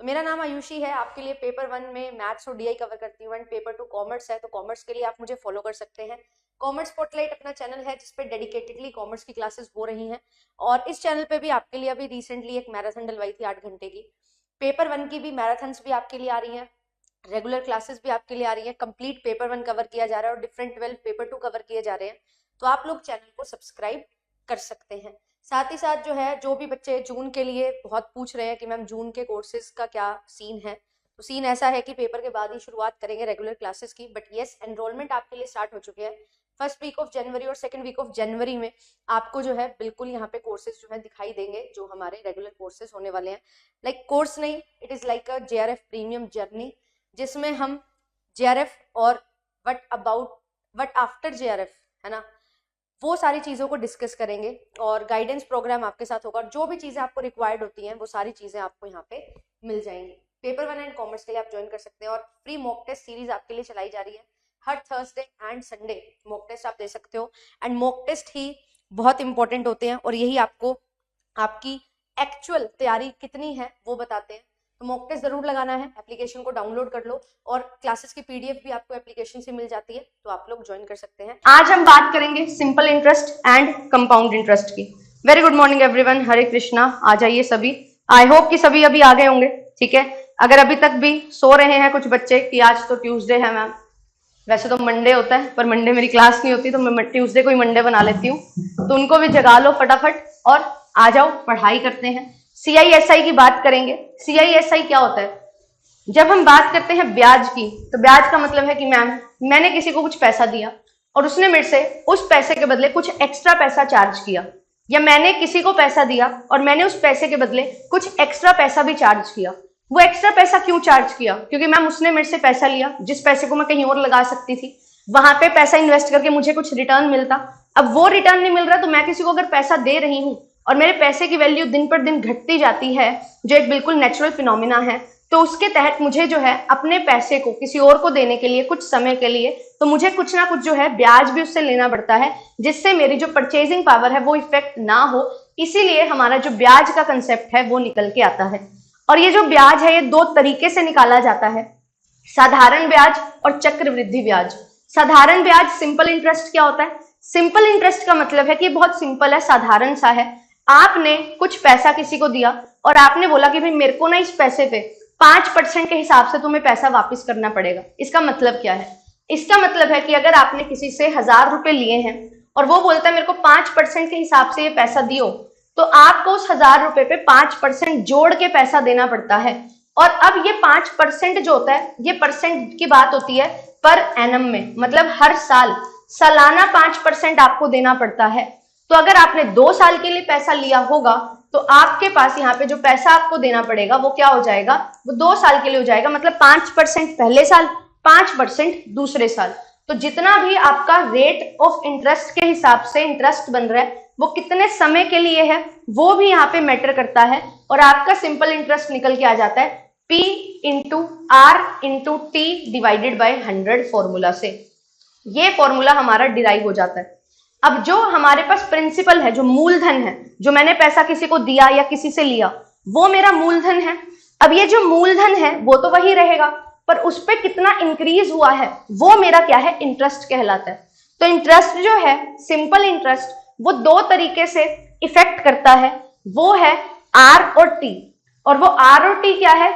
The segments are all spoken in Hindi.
मेरा नाम आयुषी है। आपके लिए पेपर 1 में मैथ्स और डीआई कवर करती हूँ एंड पेपर 2 कॉमर्स है, तो कॉमर्स के लिए आप मुझे फॉलो कर सकते हैं। कॉमर्स स्पॉटलाइट अपना चैनल है जिसपे डेडिकेटेडली कॉमर्स की क्लासेस हो रही हैं और इस चैनल पे भी आपके लिए अभी रिसेंटली एक मैराथन डलवाई थी 8 घंटे की। पेपर 1 की भी मैराथन्स भी आपके लिए आ रही हैं, रेगुलर क्लासेस भी आपके लिए आ रही है। कंप्लीट पेपर 1 कवर किया जा रहा है और डिफरेंट 12 पेपर 2 कवर किए जा रहे हैं, तो आप लोग चैनल को सब्सक्राइब कर सकते हैं। साथ ही साथ जो है, जो भी बच्चे जून के लिए बहुत पूछ रहे हैं कि मैम जून के कोर्सेज का क्या सीन है, तो सीन ऐसा है कि पेपर के बाद ही शुरुआत करेंगे रेगुलर क्लासेस की। बट येस, एनरोलमेंट आपके लिए स्टार्ट हो चुके हैं। फर्स्ट वीक ऑफ जनवरी और सेकंड वीक ऑफ जनवरी में आपको जो है बिल्कुल यहाँ पे कोर्सेज जो है दिखाई देंगे, जो हमारे रेगुलर कोर्सेज होने वाले हैं। लाइक कोर्स नहीं, it is like a JRF premium journey, जिसमें हम जेआरएफ और वट आफ्टर जेआरएफ है ना, वो सारी चीज़ों को डिस्कस करेंगे और गाइडेंस प्रोग्राम आपके साथ होगा। जो भी चीज़ें आपको रिक्वायर्ड होती हैं वो सारी चीज़ें आपको यहाँ पे मिल जाएंगी। पेपर 1 एंड कॉमर्स के लिए आप ज्वाइन कर सकते हैं और फ्री मॉक टेस्ट सीरीज आपके लिए चलाई जा रही है। हर Thursday and Sunday mock test आप दे सकते हो एंड मॉक टेस्ट ही बहुत इंपॉर्टेंट होते हैं और यही आपको आपकी एक्चुअल तैयारी कितनी है वो बताते हैं। तो मॉक टेस्ट जरूर लगाना है, एप्लीकेशन को डाउनलोड कर लो और क्लासेस की पीडीएफ भी आपको एप्लीकेशन से मिल जाती है, तो आप लोग ज्वाइन कर सकते हैं। आज हम बात करेंगे simple interest and compound interest की। वेरी गुड मॉर्निंग एवरीवन, हरे कृष्णा। आ जाइए सभी। आई होप कि सभी अभी आ गए होंगे, ठीक है। अगर अभी तक भी सो रहे हैं कुछ बच्चे कि आज तो ट्यूसडे है मैम, वैसे तो मंडे होता है पर मंडे मेरी क्लास नहीं होती तो मैं ट्यूसडे को ही मंडे बना लेती हूँ, तो उनको भी जगा लो फटाफट और आ जाओ, पढ़ाई करते हैं। CISI की बात करेंगे। CISI क्या होता है? जब हम बात करते हैं ब्याज की, तो ब्याज का मतलब है कि मैम मैंने किसी को कुछ पैसा दिया और उसने मेरे से उस पैसे के बदले कुछ एक्स्ट्रा पैसा चार्ज किया, या मैंने किसी को पैसा दिया और मैंने उस पैसे के बदले कुछ एक्स्ट्रा पैसा भी चार्ज किया। वो एक्स्ट्रा पैसा क्यों चार्ज किया? क्योंकि मैम उसने मेरे से पैसा लिया, जिस पैसे को मैं कहीं और लगा सकती थी, वहां पे पैसा इन्वेस्ट करके मुझे कुछ रिटर्न मिलता। अब वो रिटर्न नहीं मिल रहा, तो मैं किसी को अगर पैसा दे रही हूँ और मेरे पैसे की वैल्यू दिन पर दिन घटती जाती है, जो एक बिल्कुल नेचुरल फिनोमिना है, तो उसके तहत मुझे जो है अपने पैसे को किसी और को देने के लिए कुछ समय के लिए, तो मुझे कुछ ना कुछ जो है ब्याज भी उससे लेना पड़ता है, जिससे मेरी जो परचेजिंग पावर है वो इफेक्ट ना हो। इसीलिए हमारा जो ब्याज का कंसेप्ट है वो निकल के आता है। और ये जो ब्याज है ये दो तरीके से निकाला जाता है, साधारण ब्याज और चक्रवृद्धि ब्याज। साधारण ब्याज, सिंपल इंटरेस्ट क्या होता है? सिंपल इंटरेस्ट का मतलब है कि बहुत सिंपल है, साधारण सा है। आपने कुछ पैसा किसी को दिया और आपने बोला कि भाई मेरे को ना इस पैसे पे 5% के हिसाब से तुम्हें पैसा वापस करना पड़ेगा। इसका मतलब क्या है? इसका मतलब है कि अगर आपने किसी से 1000 रुपए लिए हैं और वो बोलता है मेरे को 5% के हिसाब से ये पैसा दियो, तो आपको उस 1000 रुपए पे 5% जोड़ के पैसा देना पड़ता है। और अब ये 5% जो होता है, ये परसेंट की बात होती है पर एनम में, मतलब हर साल सालाना 5% आपको देना पड़ता है। तो अगर आपने 2 साल के लिए पैसा लिया होगा तो आपके पास यहाँ पे जो पैसा आपको देना पड़ेगा वो क्या हो जाएगा? वो 2 साल के लिए हो जाएगा, मतलब 5% पहले साल, 5% दूसरे साल। तो जितना भी आपका रेट ऑफ इंटरेस्ट के हिसाब से इंटरेस्ट बन रहा है वो कितने समय के लिए है वो भी यहाँ पे मैटर करता है। और आपका सिंपल इंटरेस्ट निकल के आ जाता है P into R into T divided by 100 formula से। ये फॉर्मूला हमारा डिराइव हो जाता है। अब जो हमारे पास प्रिंसिपल है, जो मूलधन है, जो मैंने पैसा किसी को दिया या किसी से लिया, वो मेरा मूलधन है। अब ये जो मूलधन है वो तो वही रहेगा, पर उस पर कितना इंक्रीज हुआ है वो मेरा क्या है? इंटरेस्ट कहलाता है। तो इंटरेस्ट जो है, सिंपल इंटरेस्ट, वो 2 तरीके से इफेक्ट करता है, वो है R और T। और वो R और T क्या है?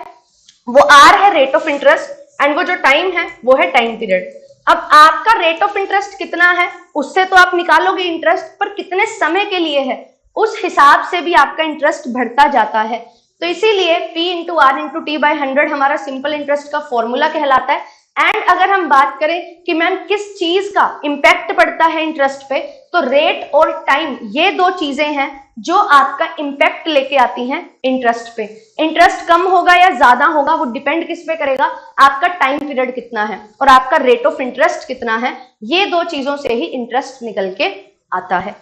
वो R है रेट ऑफ इंटरेस्ट एंड वो जो टाइम है वो है टाइम पीरियड। अब आपका रेट ऑफ इंटरेस्ट कितना है उससे तो आप निकालोगे इंटरेस्ट, पर कितने समय के लिए है उस हिसाब से भी आपका इंटरेस्ट बढ़ता जाता है। तो इसीलिए P into R into T by 100 हमारा सिंपल इंटरेस्ट का फॉर्मूला कहलाता है। एंड अगर हम बात करें कि मैम किस चीज का इंपैक्ट पड़ता है इंटरेस्ट पे, तो रेट और टाइम, ये 2 चीजें हैं जो आपका इंपैक्ट लेके आती हैं इंटरेस्ट पे। इंटरेस्ट कम होगा या ज्यादा होगा वो डिपेंड किस पे करेगा? आपका टाइम पीरियड कितना है और आपका रेट ऑफ इंटरेस्ट कितना है। ये 2 चीजों से ही इंटरेस्ट निकल के आता है।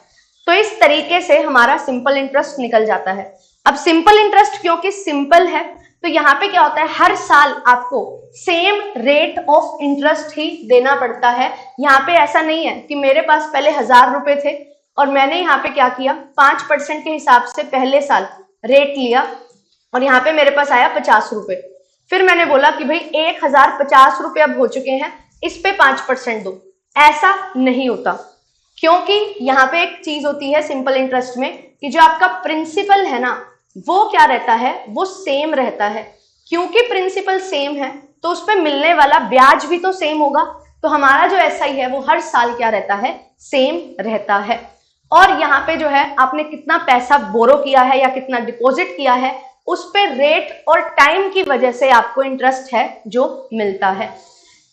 तो इस तरीके से हमारा सिंपल इंटरेस्ट निकल जाता है। अब सिंपल इंटरेस्ट क्योंकि सिंपल है, तो यहाँ पे क्या होता है, हर साल आपको सेम रेट ऑफ इंटरेस्ट ही देना पड़ता है। यहाँ पे ऐसा नहीं है कि मेरे पास पहले 1000 रुपए थे और मैंने यहाँ पे क्या किया, 5% के हिसाब से पहले साल रेट लिया और यहाँ पे मेरे पास आया 50 रुपए। फिर मैंने बोला कि भाई 1050 रुपए अब हो चुके हैं, इस पे 5% दो। ऐसा नहीं होता, क्योंकि यहाँ पे एक चीज होती है सिंपल इंटरेस्ट में कि जो आपका प्रिंसिपल है ना वो क्या रहता है, वो सेम रहता है। क्योंकि प्रिंसिपल सेम है तो उस पर मिलने वाला ब्याज भी तो सेम होगा। तो हमारा जो एसआई है वो हर साल क्या रहता है, सेम रहता है। और यहाँ पे जो है आपने कितना पैसा बोरो किया है या कितना डिपॉजिट किया है उस पे रेट और टाइम की वजह से आपको इंटरेस्ट है जो मिलता है।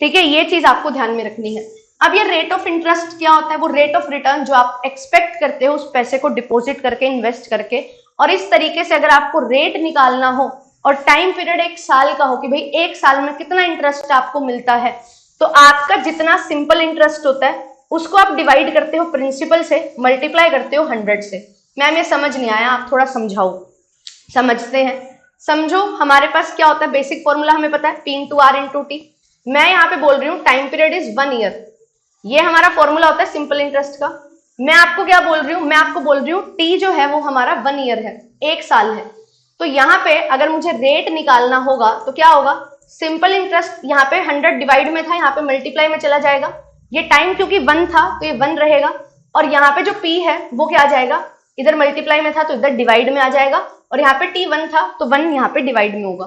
ठीक है, ये चीज आपको ध्यान में रखनी है। अब ये रेट ऑफ इंटरेस्ट क्या होता है, वो रेट ऑफ रिटर्न जो आप एक्सपेक्ट करते हो उस पैसे को डिपॉजिट करके, इन्वेस्ट करके। और इस तरीके से अगर आपको रेट निकालना हो और टाइम पीरियड 1 साल का हो कि भाई 1 साल में कितना इंटरेस्ट आपको मिलता है, तो आपका जितना सिंपल इंटरेस्ट होता है उसको आप डिवाइड करते हो प्रिंसिपल से, मल्टीप्लाई करते हो 100 से। मैम ये समझ नहीं आया, आप थोड़ा समझाओ। समझते हैं, समझो। हमारे पास क्या होता है, बेसिक फॉर्मूला हमें पता है, P into R into T. मैं यहाँ पे बोल रही हूँ टाइम पीरियड इज 1 ईयर, ये हमारा फॉर्मूला होता है सिंपल इंटरेस्ट का। मैं आपको क्या बोल रही हूँ, मैं आपको बोल रही हूँ टी जो है वो हमारा 1 ईयर है, 1 साल है। तो यहाँ पे अगर मुझे रेट निकालना होगा तो क्या होगा, सिंपल इंटरेस्ट यहाँ पे 100 डिवाइड में था, यहाँ पे मल्टीप्लाई में चला जाएगा। ये टाइम क्योंकि 1 था तो ये 1 रहेगा, और यहाँ पे जो P है वो क्या आ जाएगा, इधर मल्टीप्लाई में था तो इधर डिवाइड में आ जाएगा, और यहाँ पे T1 था तो 1 यहाँ पे डिवाइड में होगा।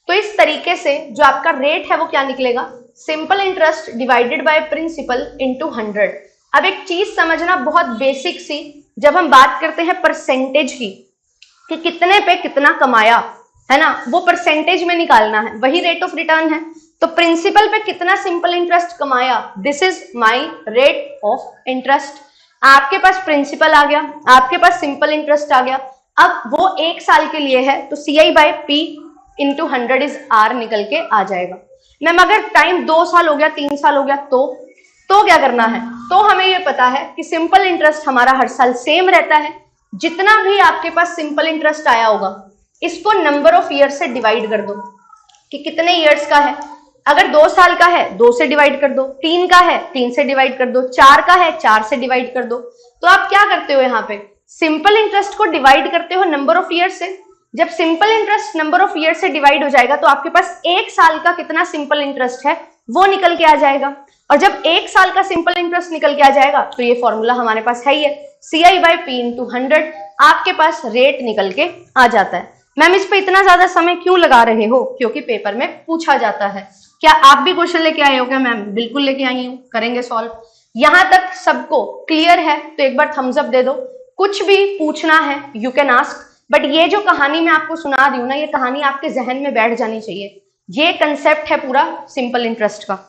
तो इस तरीके से जो आपका रेट है वो क्या निकलेगा, simple interest divided by principal into 100। अब एक चीज समझना बहुत बेसिक सी, जब हम बात करते हैं परसेंटेज की कि कितने पे कितना कमाया है ना, वो परसेंटेज में निकालना है, वही रेट ऑफ रिटर्न है। तो प्रिंसिपल पे कितना सिंपल इंटरेस्ट कमाया, this is my rate of interest. आपके पास प्रिंसिपल आ गया, आपके पास सिंपल इंटरेस्ट आ गया। अब वो 1 साल के लिए है तो CI by P into 100 is R निकल के आ जाएगा। मैम अगर टाइम 2 साल हो गया, 3 साल हो गया तो क्या करना है, तो हमें ये पता है कि सिंपल इंटरेस्ट हमारा हर साल सेम रहता है। जितना भी आपके पास सिंपल इंटरेस्ट आया होगा इसको नंबर ऑफ ईयर से डिवाइड कर दो कि कितने ईयर्स का है। अगर 2 साल का है 2 से डिवाइड कर दो, 3 का है 3 से डिवाइड कर दो, 4 का है 4 से डिवाइड कर दो। तो आप क्या करते हो, यहाँ पे सिंपल इंटरेस्ट को डिवाइड करते हो नंबर ऑफ ईयर से। जब simple interest number of year से डिवाइड हो जाएगा तो आपके पास 1 साल का कितना सिंपल इंटरेस्ट है वो निकल के आ जाएगा। और जब 1 साल का सिंपल इंटरेस्ट निकल के आ जाएगा तो ये फॉर्मूला हमारे पास है ही है, CI बाय P इंटू 100, आपके पास रेट निकल के आ जाता है। मैम इस पे इतना ज्यादा समय क्यों लगा रहे हो, क्योंकि पेपर में पूछा जाता है। क्या आप भी क्वेश्चन लेके आए हो क्या? मैम बिल्कुल लेके आई हूँ, करेंगे सॉल्व। यहां तक सबको क्लियर है तो एक बार थम्स अप दे दो। कुछ भी पूछना है यू कैन आस्क, बट ये जो कहानी मैं आपको सुना रही हूँ ना, ये कहानी आपके जहन में बैठ जानी चाहिए। ये कंसेप्ट है पूरा सिंपल इंटरेस्ट का।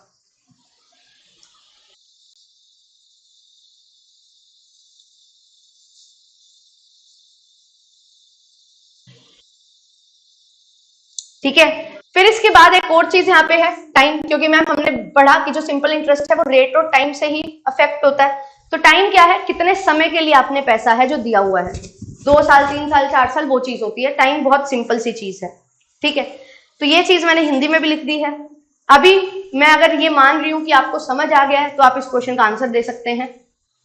ठीक है, फिर इसके बाद एक और चीज यहाँ पे है टाइम, क्योंकि मैम हमने पढ़ा कि जो सिंपल इंटरेस्ट है वो रेट और टाइम से ही अफेक्ट होता है। तो टाइम क्या है, कितने समय के लिए आपने पैसा है जो दिया हुआ है, 2 साल 3 साल 4 साल वो चीज होती है। टाइम बहुत सिंपल सी चीज है। ठीक है, तो ये चीज मैंने हिंदी में भी लिख दी है। अभी मैं अगर ये मान रही हूं कि आपको समझ आ गया है तो आप इस क्वेश्चन का आंसर दे सकते हैं।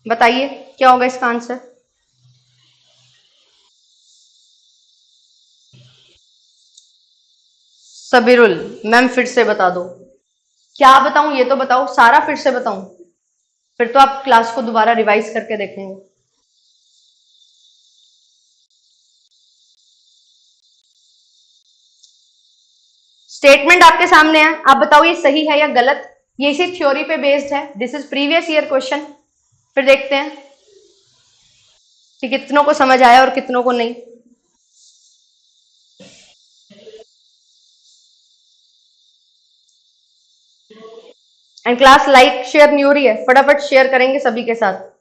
बताइए क्या होगा इसका आंसर। सबीरुल, मैम फिर से बता दो। क्या बताऊं ये तो बताओ, सारा फिर से बताऊं? फिर तो आप क्लास को दोबारा रिवाइज करके देखेंगे। स्टेटमेंट आपके सामने है, आप बताओ ये सही है या गलत। ये इसी थ्योरी पे बेस्ड है, this is previous year question. फिर देखते हैं कि कितनों को समझ आया और कितनों को नहीं। एंड क्लास लाइक शेयर नहीं हो रही है, फटाफट शेयर करेंगे सभी के साथ।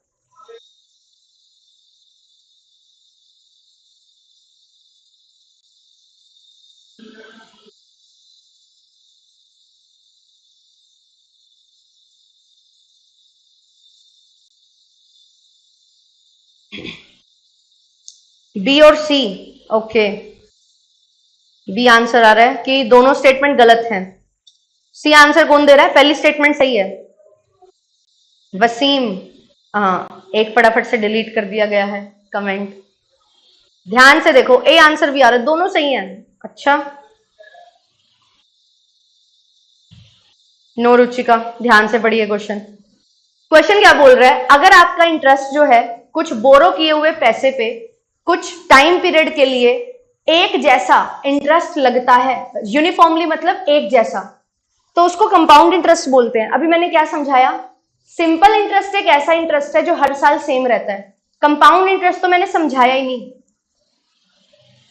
बी और सी, ओके। बी आंसर आ रहा है कि दोनों स्टेटमेंट गलत हैं। सी आंसर कौन दे रहा है, पहली स्टेटमेंट सही है। वसीम, हाँ एक फटाफट से डिलीट कर दिया गया है कमेंट। ध्यान से देखो, ए आंसर भी आ रहा है, दोनों सही हैं। अच्छा, नो रुचिका, ध्यान से पढ़िए क्वेश्चन। क्वेश्चन क्या बोल रहा है, अगर आपका इंटरेस्ट जो है कुछ बोरो किए हुए पैसे पे कुछ टाइम पीरियड के लिए एक जैसा इंटरेस्ट लगता है, यूनिफॉर्मली मतलब एक जैसा, तो उसको कंपाउंड इंटरेस्ट बोलते हैं। अभी मैंने क्या समझाया, सिंपल इंटरेस्ट एक ऐसा इंटरेस्ट है जो हर साल सेम रहता है। कंपाउंड इंटरेस्ट तो मैंने समझाया ही नहीं,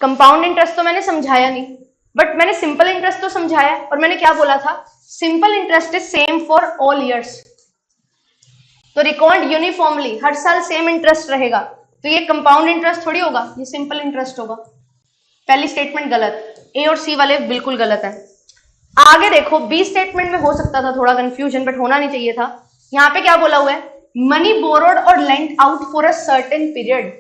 कंपाउंड इंटरेस्ट तो मैंने समझाया नहीं, बट मैंने सिंपल इंटरेस्ट तो समझाया। और मैंने क्या बोला था, simple interest is same for all years, तो रिकॉर्ड यूनिफॉर्मली हर साल सेम इंटरेस्ट रहेगा, तो ये कंपाउंड इंटरेस्ट थोड़ी होगा, ये सिंपल इंटरेस्ट होगा। पहली स्टेटमेंट गलत, ए और सी वाले बिल्कुल गलत है। आगे देखो, बी स्टेटमेंट में हो सकता था थोड़ा कंफ्यूजन, बट होना नहीं चाहिए था। यहाँ पे क्या बोला हुआ है, मनी बोरोड और lent out for a certain period.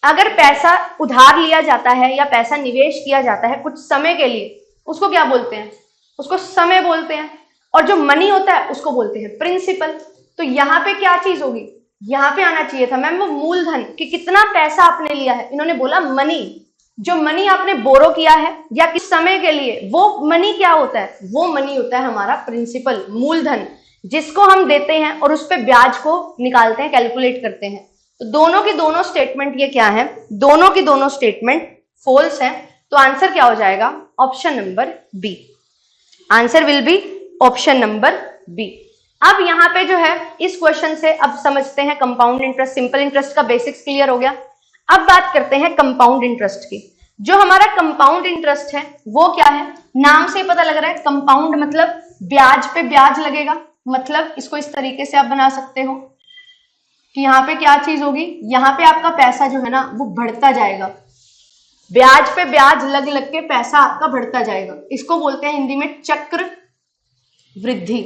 अगर पैसा उधार लिया जाता है या पैसा निवेश किया जाता है कुछ समय के लिए, उसको क्या बोलते हैं, उसको समय बोलते हैं। और जो मनी होता है उसको बोलते हैं प्रिंसिपल। तो यहाँ पे क्या चीज होगी, यहाँ पे आना चाहिए था मैम वो मूलधन, कि कितना पैसा आपने लिया है। इन्होंने बोला मनी, जो मनी आपने बोरो किया है या किस समय के लिए, वो मनी क्या होता है, वो मनी होता है हमारा प्रिंसिपल, मूलधन, जिसको हम देते हैं और उस पर ब्याज को निकालते हैं, कैलकुलेट करते हैं। तो दोनों की दोनों स्टेटमेंट ये क्या है, दोनों की दोनों स्टेटमेंट फॉल्स है। तो आंसर क्या हो जाएगा, option number B. Answer will be option number B. अब यहाँ पे जो है इस क्वेश्चन से अब समझते हैं कंपाउंड इंटरेस्ट, सिंपल इंटरेस्ट का बेसिक्स क्लियर हो गया। अब बात करते हैं कंपाउंड इंटरेस्ट की। जो हमारा कंपाउंड इंटरेस्ट है वो क्या है, नाम से पता लग रहा है, कंपाउंड मतलब ब्याज पे ब्याज लगेगा। मतलब इसको इस तरीके से आप बना सकते हो कि यहाँ पे क्या चीज होगी, यहाँ पे आपका पैसा जो है ना वो बढ़ता जाएगा, ब्याज पे ब्याज लग लग के पैसा आपका बढ़ता जाएगा। इसको बोलते हैं हिंदी में चक्र वृद्धि।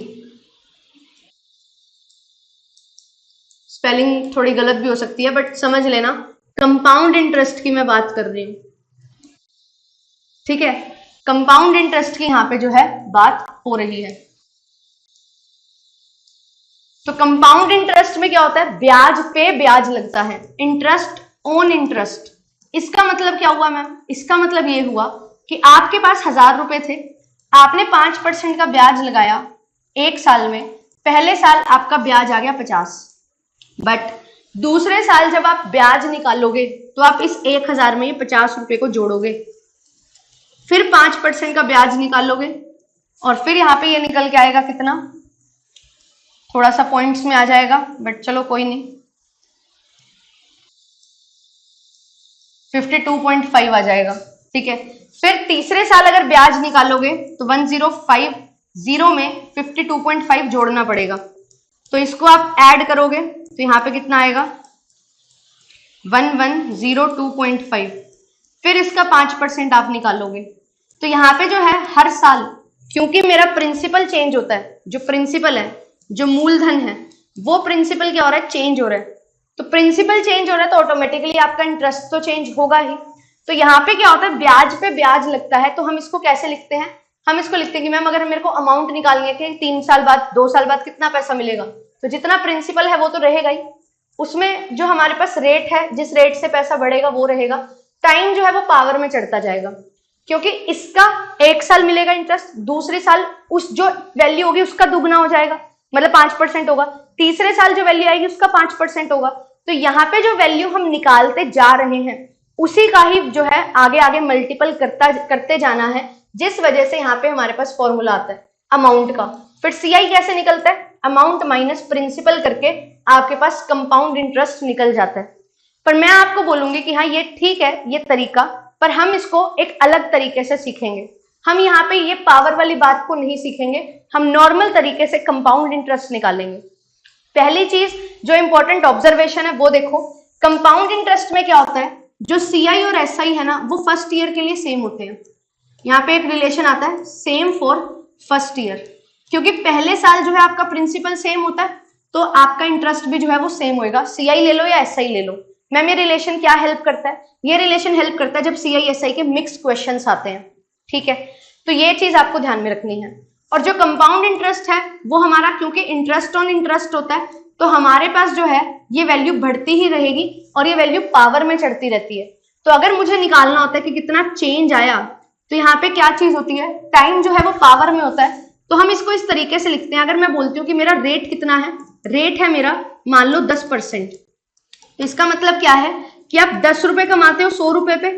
स्पेलिंग थोड़ी गलत भी हो सकती है बट समझ लेना, कंपाउंड इंटरेस्ट की मैं बात कर रही हूं, ठीक है। कंपाउंड इंटरेस्ट की यहां पे जो है बात हो रही है। तो कंपाउंड इंटरेस्ट में क्या होता है, ब्याज पे ब्याज लगता है, इंटरेस्ट ऑन इंटरेस्ट। इसका मतलब क्या हुआ मैम, इसका मतलब ये हुआ कि आपके पास 1000 रुपए थे, आपने 5% का ब्याज लगाया एक साल में, पहले साल आपका ब्याज आ गया 50, बट दूसरे साल जब आप ब्याज निकालोगे तो आप इस 1000 में 50 रुपए को जोड़ोगे, फिर 5% का ब्याज निकालोगे और फिर यहाँ पे ये निकल के आएगा कितना, थोड़ा सा पॉइंट्स में आ जाएगा बट चलो कोई नहीं, 52.5 आ जाएगा, ठीक है। फिर तीसरे साल अगर ब्याज निकालोगे तो 1050 में 52.5 जोड़ना पड़ेगा, तो इसको आप ऐड करोगे तो यहाँ पे कितना आएगा 1102.5, फिर इसका 5% आप निकालोगे। तो यहाँ पे जो है हर साल, क्योंकि मेरा प्रिंसिपल चेंज होता है, जो प्रिंसिपल है, जो मूलधन है, वो प्रिंसिपल क्या हो रहा है, चेंज हो रहा है। तो प्रिंसिपल चेंज हो रहा है तो ऑटोमेटिकली आपका इंटरेस्ट तो चेंज होगा ही। तो यहाँ पे क्या होता है, ब्याज पे ब्याज लगता है। तो हम इसको कैसे लिखते हैं, हम इसको लिखते हैं कि मैम अगर मेरे को अमाउंट निकालनी है कि 3 साल बाद, 2 साल बाद कितना पैसा मिलेगा, तो जितना प्रिंसिपल है वो तो रहेगा ही, उसमें जो हमारे पास रेट है, जिस रेट से पैसा बढ़ेगा वो रहेगा। टाइम जो है वो पावर में चढ़ता जाएगा, क्योंकि इसका 1 साल मिलेगा इंटरेस्ट, दूसरे साल उस जो वैल्यू होगी उसका दुगना हो जाएगा, मतलब 5% होगा, तीसरे साल जो वैल्यू आएगी उसका 5% होगा। तो यहाँ पे जो वैल्यू हम निकालते जा रहे हैं उसी का ही जो है आगे आगे मल्टीपल करते जाना है, जिस वजह से यहाँ पे हमारे पास फॉर्मूला आता है अमाउंट का। फिर सीआई कैसे निकलता है, अमाउंट माइनस प्रिंसिपल करके आपके पास कंपाउंड इंटरेस्ट निकल जाता है। पर मैं आपको बोलूंगी कि हाँ ये ठीक है ये तरीका, पर हम इसको एक अलग तरीके से सीखेंगे। हम यहाँ पे ये पावर वाली बात को नहीं सीखेंगे, हम नॉर्मल तरीके से कंपाउंड इंटरेस्ट निकालेंगे। पहली चीज जो इंपॉर्टेंट ऑब्जर्वेशन है वो देखो, कंपाउंड इंटरेस्ट में क्या होता है, जो सीआई और एसआई है ना वो फर्स्ट ईयर के लिए सेम होते हैं। यहाँ पे एक रिलेशन आता है सेम फॉर फर्स्ट ईयर, क्योंकि पहले साल जो है आपका प्रिंसिपल सेम होता है तो आपका इंटरेस्ट भी जो है वो सेम होएगा, सीआई ले लो या एसआई ले लो। मैम ये रिलेशन क्या हेल्प करता है, ये रिलेशन हेल्प करता है जब सीआई एसआई के मिक्स क्वेश्चंस आते हैं, ठीक है। तो ये चीज आपको ध्यान में रखनी है। और जो कंपाउंड इंटरेस्ट है वो हमारा, क्योंकि इंटरेस्ट ऑन इंटरेस्ट होता है, तो हमारे पास जो है ये वैल्यू बढ़ती ही रहेगी और ये वैल्यू पावर में चढ़ती रहती है। तो अगर मुझे निकालना होता है कि कितना चेंज आया तो यहाँ पे क्या चीज होती है, टाइम जो है वो पावर में होता है। तो हम इसको इस तरीके से लिखते हैं, अगर मैं बोलती हूँ कि मेरा रेट कितना है, रेट है मेरा मान लो 10%, तो इसका मतलब क्या है कि आप 10 रुपए कमाते हो 100 रुपए पे,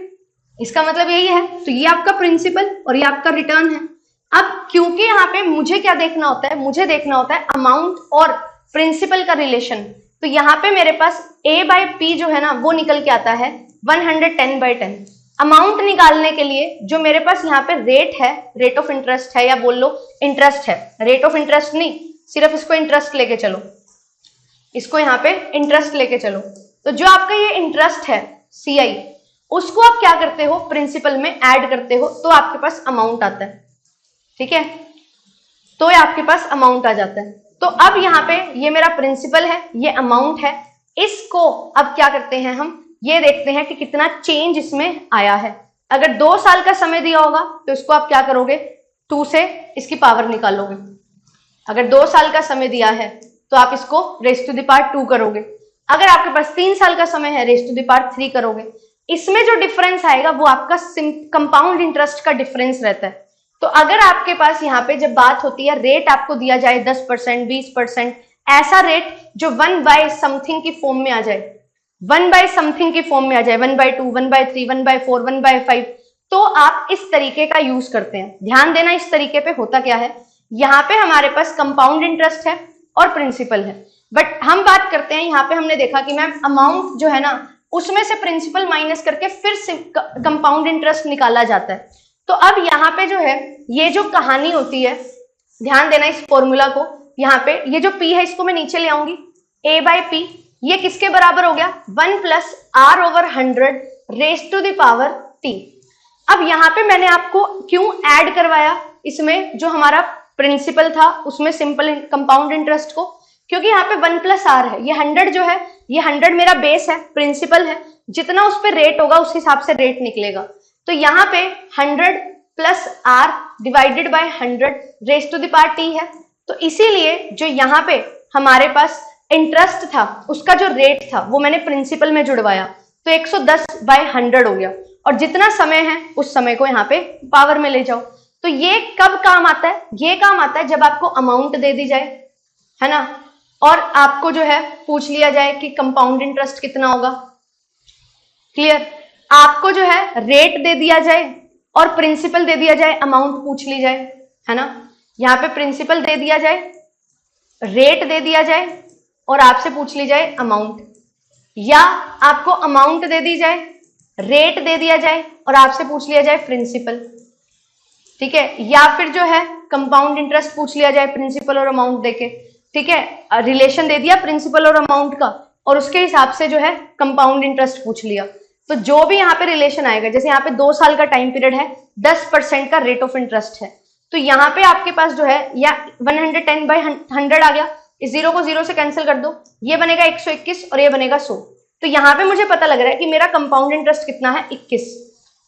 इसका मतलब यही है। तो ये आपका प्रिंसिपल और ये आपका रिटर्न है। अब क्योंकि यहाँ पे मुझे क्या देखना होता है, मुझे देखना होता है अमाउंट और प्रिंसिपल का रिलेशन, तो यहाँ पे मेरे पास A/P जो है ना वो निकल के आता है 110/10। अमाउंट निकालने के लिए जो मेरे पास यहाँ पे रेट है, रेट ऑफ इंटरेस्ट है, या बोल लो इंटरेस्ट है, रेट ऑफ इंटरेस्ट नहीं, सिर्फ इसको इंटरेस्ट लेके चलो, इसको यहाँ पे इंटरेस्ट लेके चलो। तो जो आपका ये इंटरेस्ट है CI, उसको आप क्या करते हो, प्रिंसिपल में ऐड करते हो, तो आपके पास अमाउंट आता है। ठीक है, तो ये आपके पास अमाउंट आ जाता है। तो अब यहाँ पे ये मेरा प्रिंसिपल है, ये अमाउंट है, इसको अब क्या करते हैं हम, ये देखते हैं कि कितना चेंज इसमें आया है। अगर 2 साल का समय दिया होगा तो इसको आप क्या करोगे, 2 से इसकी पावर निकालोगे। अगर 2 साल का समय दिया है तो आप इसको रेज़ टू द पावर 2 करोगे। अगर आपके पास 3 साल का समय है, रेज़ टू द पावर 3 करोगे। इसमें जो डिफरेंस आएगा वो आपका कंपाउंड इंटरेस्ट का डिफरेंस रहता है। तो अगर आपके पास यहाँ पे जब बात होती है, रेट आपको दिया जाए 10%, 20%, ऐसा रेट जो 1/समथिंग की फॉर्म में आ जाए, 1/समथिंग की फॉर्म में आ जाए, 1/2, 1/3, 1/4, 1/5, तो आप इस तरीके का यूज करते हैं। ध्यान देना, इस तरीके पे होता क्या है, यहाँ पे हमारे पास कंपाउंड इंटरेस्ट है और प्रिंसिपल है, बट हम बात करते हैं, यहाँ पे हमने देखा कि मैम अमाउंट जो है ना उसमें से प्रिंसिपल माइनस करके फिर कंपाउंड इंटरेस्ट निकाला जाता है। तो अब यहाँ पे जो है ये जो कहानी होती है, ध्यान देना इस फॉर्मूला को, यहाँ पे ये जो P है इसको मैं नीचे ले आऊंगी, A/P, ये किसके बराबर हो गया, 1 + R/100 raise to the power T। अब यहाँ पे मैंने आपको क्यों ऐड करवाया इसमें जो हमारा प्रिंसिपल था उसमें सिंपल कंपाउंड इंटरेस्ट को, क्योंकि यहाँ पे 1 + R है, ये 100 जो है, ये 100 मेरा बेस है, प्रिंसिपल है, जितना उस पर रेट होगा उस हिसाब से रेट निकलेगा। तो यहाँ पे 100 + R divided by 100 raise to the power T है। तो इसीलिए जो यहाँ पे हमारे पास इंटरेस्ट था उसका जो रेट था वो मैंने प्रिंसिपल में जुड़वाया, तो 110/100 हो गया, और जितना समय है उस समय को यहाँ पे पावर में ले जाओ। तो ये कब काम आता है, ये काम आता है जब आपको अमाउंट दे दी जाए, है ना, और आपको जो है पूछ लिया जाए कि कंपाउंड इंटरेस्ट कितना होगा। क्लियर, आपको जो है रेट दे दिया जाए और प्रिंसिपल दे दिया जाए, अमाउंट पूछ ली जाए, है ना, यहाँ पे प्रिंसिपल दे दिया जाए, रेट दे दिया जाए और आपसे पूछ ली जाए अमाउंट, या आपको अमाउंट दे दी जाए, रेट दे दिया जाए और आपसे पूछ लिया जाए प्रिंसिपल। ठीक है, या फिर जो है कंपाउंड इंटरेस्ट पूछ लिया जाए प्रिंसिपल और अमाउंट देके। ठीक है, रिलेशन दे दिया प्रिंसिपल और अमाउंट का और उसके हिसाब से जो है कंपाउंड इंटरेस्ट पूछ लिया। तो जो भी यहाँ पे रिलेशन आएगा, जैसे यहाँ पे 2 साल का टाइम पीरियड है, 10% का रेट ऑफ इंटरेस्ट है, तो यहाँ पे आपके पास जो है या 110/100 आ गया, इस 0 को 0 से कैंसिल कर दो, ये बनेगा 121 और ये बनेगा 100। तो यहाँ पे मुझे पता लग रहा है कि मेरा कंपाउंड इंटरेस्ट कितना है, 21।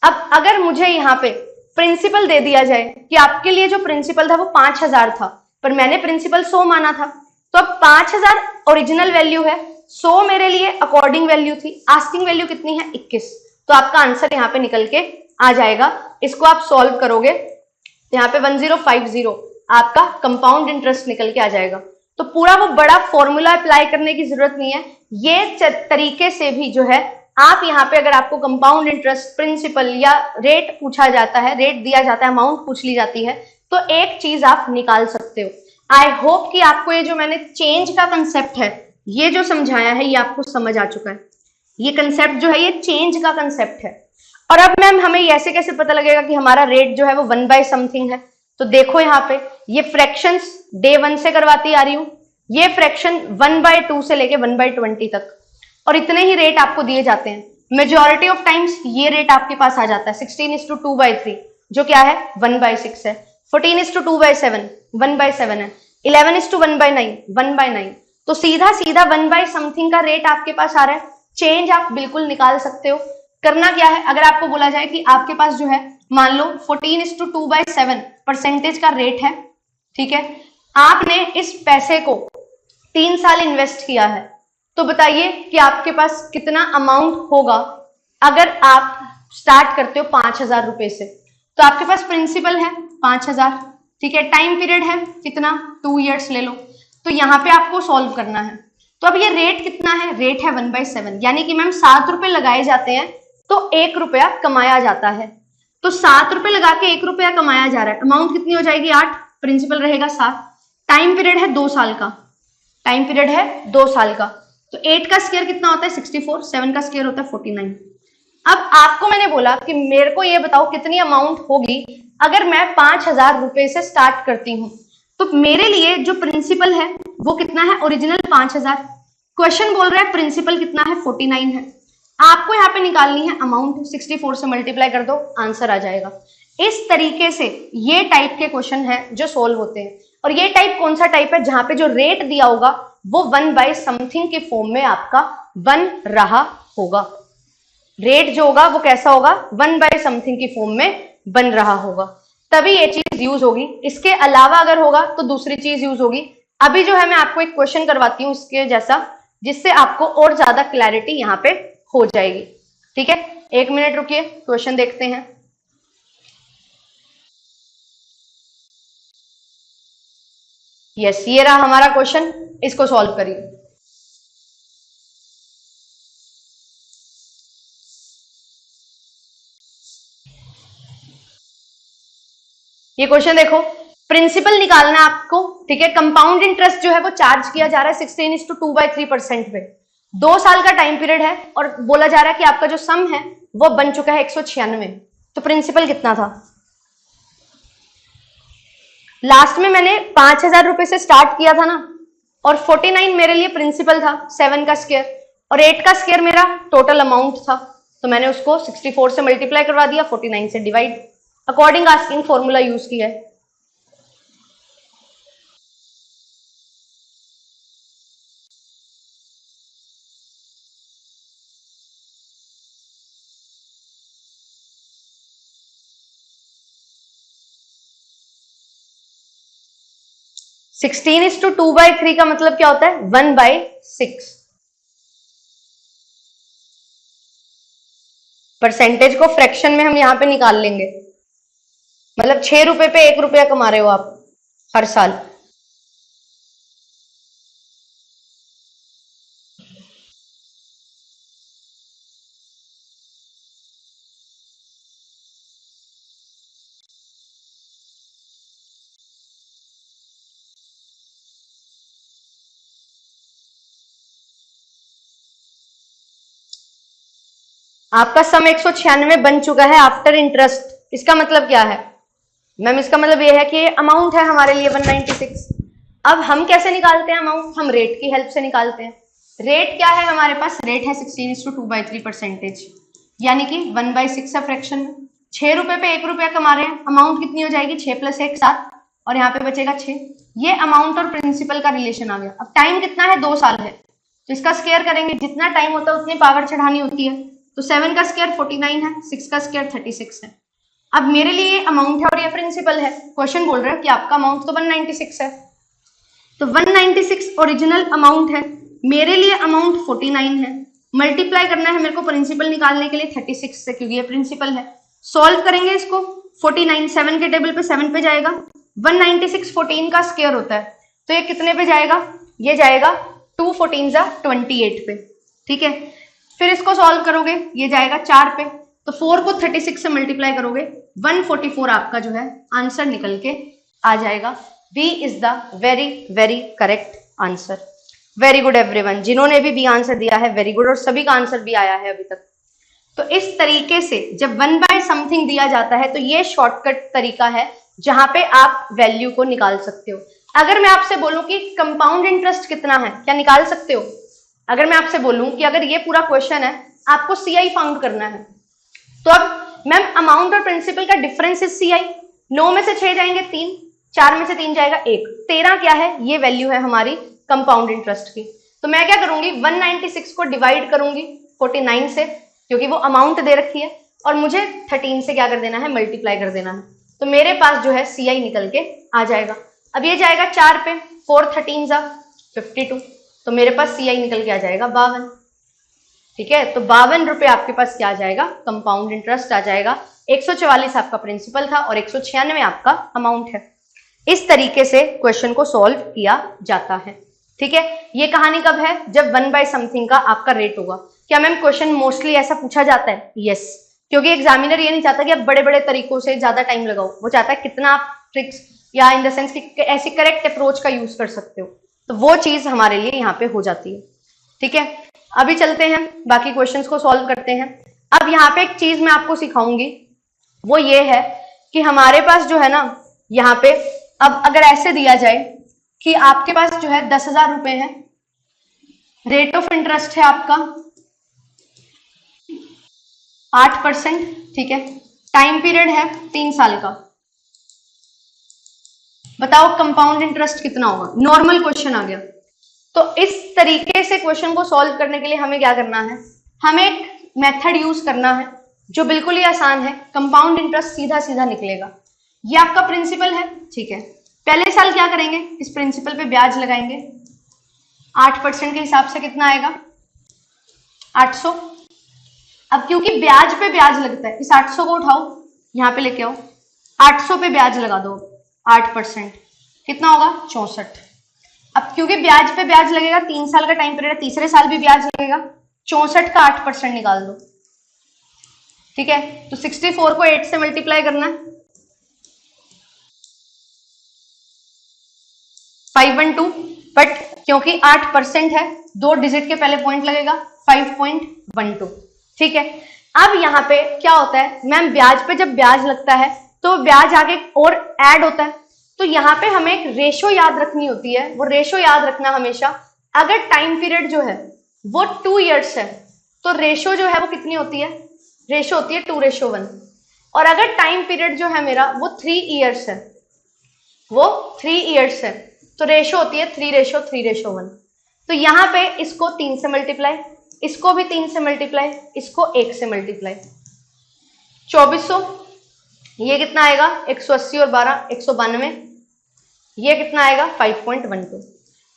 अब अगर मुझे यहाँ पे प्रिंसिपल दे दिया जाए कि आपके लिए जो प्रिंसिपल था वो 5000 था, पर मैंने प्रिंसिपल 100 माना था, तो अब 5000 ओरिजिनल वैल्यू है, 100 मेरे लिए अकॉर्डिंग वैल्यू थी, आस्किंग वैल्यू कितनी है, 21। तो आपका आंसर यहाँ पे निकल के आ जाएगा। इसको आप सॉल्व करोगे तो यहाँ पे 1050 आपका कंपाउंड इंटरेस्ट निकल के आ जाएगा। तो पूरा वो बड़ा फॉर्मूला अप्लाई करने की जरूरत नहीं है, ये तरीके से भी जो है आप यहाँ पे अगर आपको कंपाउंड इंटरेस्ट, प्रिंसिपल या रेट पूछा जाता है, रेट दिया जाता है, अमाउंट पूछ ली जाती है, तो एक चीज आप निकाल सकते हो। आई होप कि आपको ये जो मैंने चेंज का कंसेप्ट है, ये जो समझाया है, ये आपको समझ आ चुका है। ये कंसेप्ट जो है ये चेंज का कंसेप्ट है। और अब मैम हमें ऐसे कैसे पता लगेगा कि हमारा रेट जो है वो 1/समथिंग है, तो देखो यहाँ पे ये फ्रैक्शंस डे 1 से करवाती आ रही हूँ, ये फ्रैक्शन 1/2 से लेके 1/20 तक, और इतने ही रेट आपको दिए जाते हैं। मेजॉरिटी ऑफ टाइम्स ये रेट आपके पास आ जाता है 16:2/3 जो क्या है 1/6 है, 14:2/7 1/7 है, 11:1/9 1/9। तो सीधा सीधा 1/समथिंग का रेट आपके पास आ रहा है। चेंज आप बिल्कुल निकाल सकते हो। करना क्या है, अगर आपको बोला जाए कि आपके पास जो है मान लो 14:2/7 परसेंटेज का रेट है, ठीक है, आपने इस पैसे को 3 साल इन्वेस्ट किया है, तो बताइए कि आपके पास कितना अमाउंट होगा अगर आप स्टार्ट करते हो 5000 रुपए से। तो आपके पास प्रिंसिपल है 5000, ठीक है, टाइम पीरियड है कितना 2 ईयर्स ले लो, तो यहाँ पे आपको सॉल्व करना है। तो अब ये रेट कितना है, रेट है 1/7, यानी कि मैम 7 रुपए लगाए जाते हैं तो 1 रुपया कमाया जाता है। तो 7 रुपए लगा के 1 रुपया कमाया जा रहा है, अमाउंट कितनी हो जाएगी 8, प्रिंसिपल रहेगा 7, टाइम पीरियड है 2 साल का, टाइम पीरियड है 2 साल का, तो 8 का स्क्वायर कितना होता है 64, 7 का स्क्वायर होता है 49। अब आपको मैंने बोला कि मेरे को ये बताओ कितनी अमाउंट होगी अगर मैं 5000 रुपए से स्टार्ट करती हूं। तो मेरे लिए जो प्रिंसिपल है वो कितना है, ओरिजिनल 5000, क्वेश्चन बोल रहा है प्रिंसिपल कितना है 49 है, आपको यहाँ पे निकालनी है अमाउंट, 64 से मल्टीप्लाई कर दो, आंसर आ जाएगा। इस तरीके से ये टाइप के क्वेश्चन है जो सोल्व होते हैं। और ये टाइप कौन सा टाइप है, जहां पे जो रेट दिया होगा वो 1/समथिंग के फॉर्म में आपका बन रहा होगा, रेट जो होगा वो कैसा होगा 1/समथिंग की फॉर्म में बन रहा होगा, तभी ये चीज यूज होगी। इसके अलावा अगर होगा तो दूसरी चीज यूज होगी। अभी जो है मैं आपको एक क्वेश्चन करवाती हूँ इसके जैसा, जिससे आपको और ज्यादा क्लैरिटी यहाँ पे हो जाएगी, ठीक है। 1 मिनट रुकिए, क्वेश्चन देखते हैं। यस, ये रहा हमारा क्वेश्चन, इसको सॉल्व करिए। ये क्वेश्चन देखो, प्रिंसिपल निकालना है आपको, ठीक है। कंपाउंड इंटरेस्ट जो है वो चार्ज किया जा रहा है 16:2/3% पे, 2 साल का टाइम पीरियड है और बोला जा रहा है कि आपका जो सम है वो बन चुका है 196। तो प्रिंसिपल कितना था, लास्ट में मैंने 5000 रुपए से स्टार्ट किया था ना, और 49 मेरे लिए प्रिंसिपल था, 7 का स्क्वायर और 8 का स्क्वायर मेरा टोटल अमाउंट था, तो मैंने उसको 64 से मल्टीप्लाई करवा दिया, 49 से divide, according asking formula use किया है। सिक्सटीन इज टू 2/3 का मतलब क्या होता है 1/6। परसेंटेज को फ्रैक्शन में हम यहां पे निकाल लेंगे, मतलब 6 रुपए पे 1 रुपया कमा रहे हो आप हर साल। आपका सम 196 बन चुका है आफ्टर इंटरेस्ट। इसका मतलब क्या है मैम, इसका मतलब ये है कि ये अमाउंट है हमारे लिए 196। अब हम कैसे निकालते हैं अमाउंट, हम रेट की हेल्प से निकालते हैं। रेट क्या है हमारे पास, रेट है 16:2/3%, यानी कि 1/6 फ्रैक्शन में 6 रुपए पे 1 रुपया कमा रहे हैं, अमाउंट कितनी हो जाएगी 6 + 1 7, और यहाँ पे बचेगा 6। ये अमाउंट और प्रिंसिपल का रिलेशन आ गया। अब टाइम कितना है 2 साल है, तो इसका स्क्वायर करेंगे, जितना टाइम होता है उतनी पावर चढ़ानी होती है, तो 7 का स्क्वायर 49 है, 6 का स्क्वायर 36 है। अब मेरे लिए ये अमाउंट है और ये प्रिंसिपल है, क्वेश्चन बोल रहा है कि आपका अमाउंट तो 196 है, तो 196 ओरिजिनल अमाउंट है, मेरे लिए अमाउंट 49 है, मल्टीप्लाई करना है मेरे को प्रिंसिपल निकालने के लिए 36 से, क्योंकि ये प्रिंसिपल है। सॉल्व करेंगे इसको, 49 7 के टेबल पे 7 पे जाएगा, 196 14 का स्क्वायर होता है, तो ये कितने पे जाएगा, ये जाएगा 2 14 28 पे, ठीक है। फिर इसको सॉल्व करोगे, ये जाएगा 4 पे, तो 4 को 36 से मल्टीप्लाई करोगे, 144 आपका जो है आंसर निकल के आ जाएगा। B is the very very correct answer. Very good everyone, जिन्होंने भी बी आंसर दिया है वेरी गुड, और सभी का आंसर भी आया है अभी तक। तो इस तरीके से जब 1/समथिंग दिया जाता है तो ये शॉर्टकट तरीका है जहां पे आप वैल्यू को निकाल सकते हो। अगर मैं आपसे बोलूं कि कंपाउंड इंटरेस्ट कितना है, क्या निकाल सकते हो? अगर मैं आपसे बोलूं कि अगर ये पूरा क्वेश्चन है, आपको सीआई फाउंड करना है, तो अब मैम अमाउंट और प्रिंसिपल का डिफरेंस इज सीआई, 9 में से 6 जाएंगे 3, 4 में से 3 जाएगा 1, 13 क्या है, ये वैल्यू है हमारी कंपाउंड इंटरेस्ट की। तो मैं क्या करूंगी 196 को डिवाइड करूंगी 49 से, क्योंकि वो अमाउंट दे रखी है, और मुझे 13 से क्या कर देना है, मल्टीप्लाई कर देना है, तो मेरे पास जो है सीआई निकल के आ जाएगा। अब ये जाएगा 4 पे, 4 13 52, तो मेरे पास सीआई निकल के आ जाएगा 52। ठीक है, तो 52 रुपए आपके पास क्या आ जाएगा, कंपाउंड इंटरेस्ट आ जाएगा। 144 आपका प्रिंसिपल था और 196 आपका अमाउंट है। इस तरीके से क्वेश्चन को सॉल्व किया जाता है। ठीक है, ये कहानी कब है, जब 1/समथिंग का आपका रेट होगा। क्या मैम क्वेश्चन मोस्टली ऐसा पूछा जाता है? यस, क्योंकि एग्जामिनर ये नहीं चाहता कि आप बड़े बड़े तरीकों से ज्यादा टाइम लगाओ, वो चाहता है कितना आप ट्रिक्स या इन द सेंस कि ऐसी करेक्ट अप्रोच का यूज कर सकते हो, तो वो चीज हमारे लिए यहाँ पे हो जाती है। ठीक है, अभी चलते हैं बाकी क्वेश्चंस को सॉल्व करते हैं। अब यहाँ पे एक चीज मैं आपको सिखाऊंगी, वो ये है कि हमारे पास जो है ना, यहाँ पे अब अगर ऐसे दिया जाए कि आपके पास जो है 10,000 रुपए है, रेट ऑफ इंटरेस्ट है आपका 8%, ठीक है, टाइम पीरियड है 3 साल का, बताओ कंपाउंड इंटरेस्ट कितना होगा। नॉर्मल क्वेश्चन आ गया। तो इस तरीके से क्वेश्चन को सॉल्व करने के लिए हमें क्या करना है, हमें एक मेथड यूज करना है जो बिल्कुल ही आसान है। कंपाउंड इंटरेस्ट सीधा सीधा निकलेगा। ये आपका प्रिंसिपल है, ठीक है, पहले साल क्या करेंगे, इस प्रिंसिपल पे ब्याज लगाएंगे। 8% के हिसाब से कितना आएगा, 800। अब क्योंकि ब्याज पे ब्याज लगता है, इस 800 को उठाओ, यहां पे लेके आओ, 800 पे ब्याज लगा दो, 8%, कितना होगा, 64। अब क्योंकि ब्याज पे ब्याज लगेगा, 3 साल का टाइम पीरियड है, तीसरे साल भी ब्याज लगेगा, 64 का 8% निकाल दो। ठीक है, तो 64 को 8 से मल्टीप्लाई करना है, 512, बट क्योंकि 8% है, 2 डिजिट के पहले पॉइंट लगेगा, 5.12। ठीक है, अब यहाँ पे क्या होता है मैम, ब्याज पे जब ब्याज लगता है तो ब्याज आगे और ऐड होता है, तो यहाँ पे हमें एक रेशो याद रखनी होती है। वो रेशो याद रखना हमेशा, अगर टाइम पीरियड जो है वो 2 इयर्स है तो रेशो जो है वो कितनी होती है, रेशो होती है 2:1। और अगर टाइम पीरियड जो है मेरा वो 3 इयर्स है, वो 3 इयर्स है, तो रेशो होती है 3:3:1। तो यहाँ पे इसको 3 से मल्टीप्लाई, इसको भी 3 से मल्टीप्लाई, इसको 1 से मल्टीप्लाई, 2400, ये कितना आएगा 180 और 12 192, ये कितना आएगा 5.12।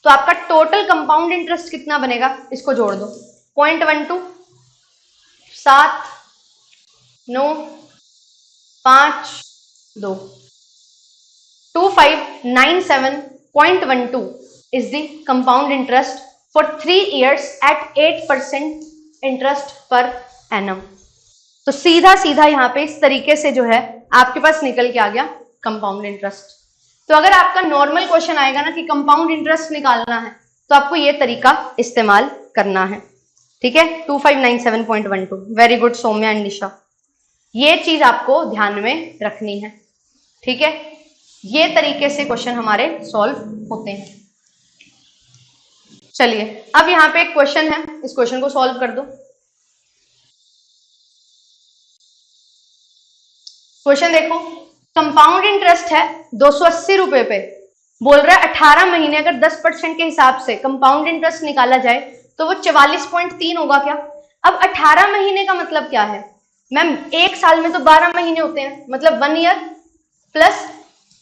तो आपका टोटल कंपाउंड इंटरेस्ट कितना बनेगा, इसको जोड़ दो, 0.12, 7, 9, 5, 2, 2597.12 is the compound interest for 3 years at 8% interest per annum। तो सीधा सीधा यहाँ पे इस तरीके से जो है आपके पास निकल के आ गया कंपाउंड इंटरेस्ट। तो अगर आपका नॉर्मल क्वेश्चन आएगा ना कि कंपाउंड इंटरेस्ट निकालना है, तो आपको ये तरीका इस्तेमाल करना है। ठीक है, 2597.12, वेरी गुड सौम्या एंड निशा, ये चीज आपको ध्यान में रखनी है। ठीक है, ये तरीके से क्वेश्चन हमारे सॉल्व होते हैं। चलिए, अब यहाँ पे एक क्वेश्चन है, इस क्वेश्चन को सॉल्व कर दो। क्वेश्चन देखो, कंपाउंड इंटरेस्ट है 280 रुपए पे, बोल रहा है 18 महीने अगर 10% के हिसाब से कंपाउंड इंटरेस्ट निकाला जाए तो वो 44.3 होगा क्या। अब 18 महीने का मतलब क्या है मैम, एक साल में तो 12 महीने होते हैं, मतलब 1 ईयर प्लस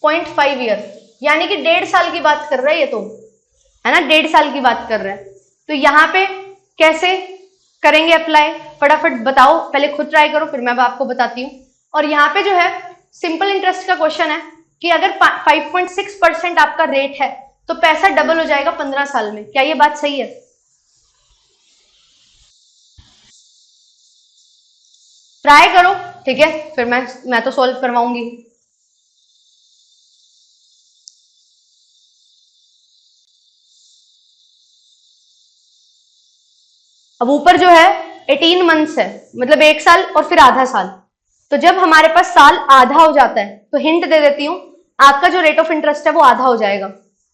0.5 ईयर, यानी कि 1.5 साल की बात कर रहा है ये तो, है ना, 1.5 साल की बात कर रहा है। तो यहाँ पे कैसे करेंगे अप्लाई, फटाफट बताओ, पहले खुद ट्राई करो फिर मैं आपको बताती हूँ। और यहाँ पे जो है सिंपल इंटरेस्ट का क्वेश्चन है कि अगर 5.6% आपका रेट है तो पैसा डबल हो जाएगा 15 साल में, क्या ये बात सही है? ट्राई करो, ठीक है, फिर मैं तो सॉल्व करवाऊंगी। अब ऊपर जो है 18 मंथ्स है, मतलब 1 साल और फिर आधा साल। तो जब हमारे पास साल आधा हो जाता है तो हिंट दे देती हूं, आपका जो रेट ऑफ इंटरेस्ट है वो आधा हो जाएगा।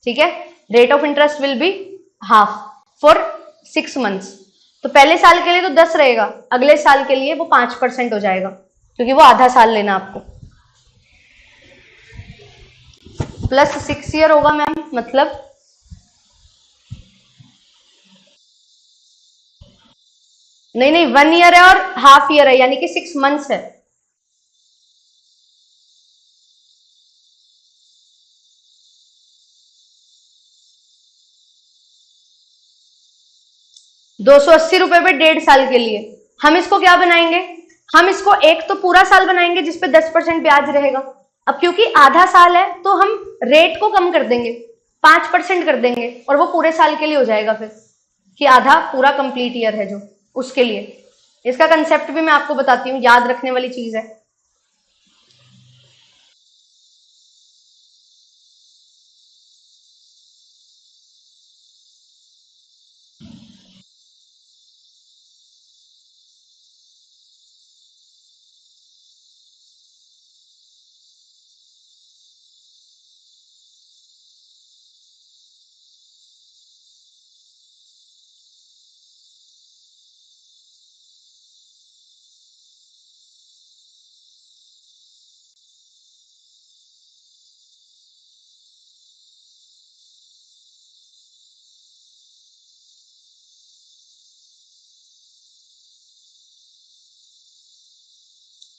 ठीक है, rate of interest will be half for 6 months. तो पहले साल के लिए तो 10 रहेगा, अगले साल के लिए वो 5% हो जाएगा, क्योंकि वो आधा साल लेना आपको, प्लस 6 ईयर होगा मैम, मतलब नहीं नहीं 1 ईयर है और हाफ ईयर है, यानी कि 6 मंथ्स है। 280 रुपए पे 1.5 साल के लिए। हम इसको क्या बनाएंगे, हम इसको एक तो पूरा साल बनाएंगे जिसपे 10% ब्याज रहेगा। अब क्योंकि आधा साल है तो हम रेट को कम कर देंगे, 5% कर देंगे और वो पूरे साल के लिए हो जाएगा फिर, कि आधा पूरा कंप्लीट ईयर है जो, उसके लिए। इसका कंसेप्ट भी मैं आपको बताती हूँ, याद रखने वाली चीज है।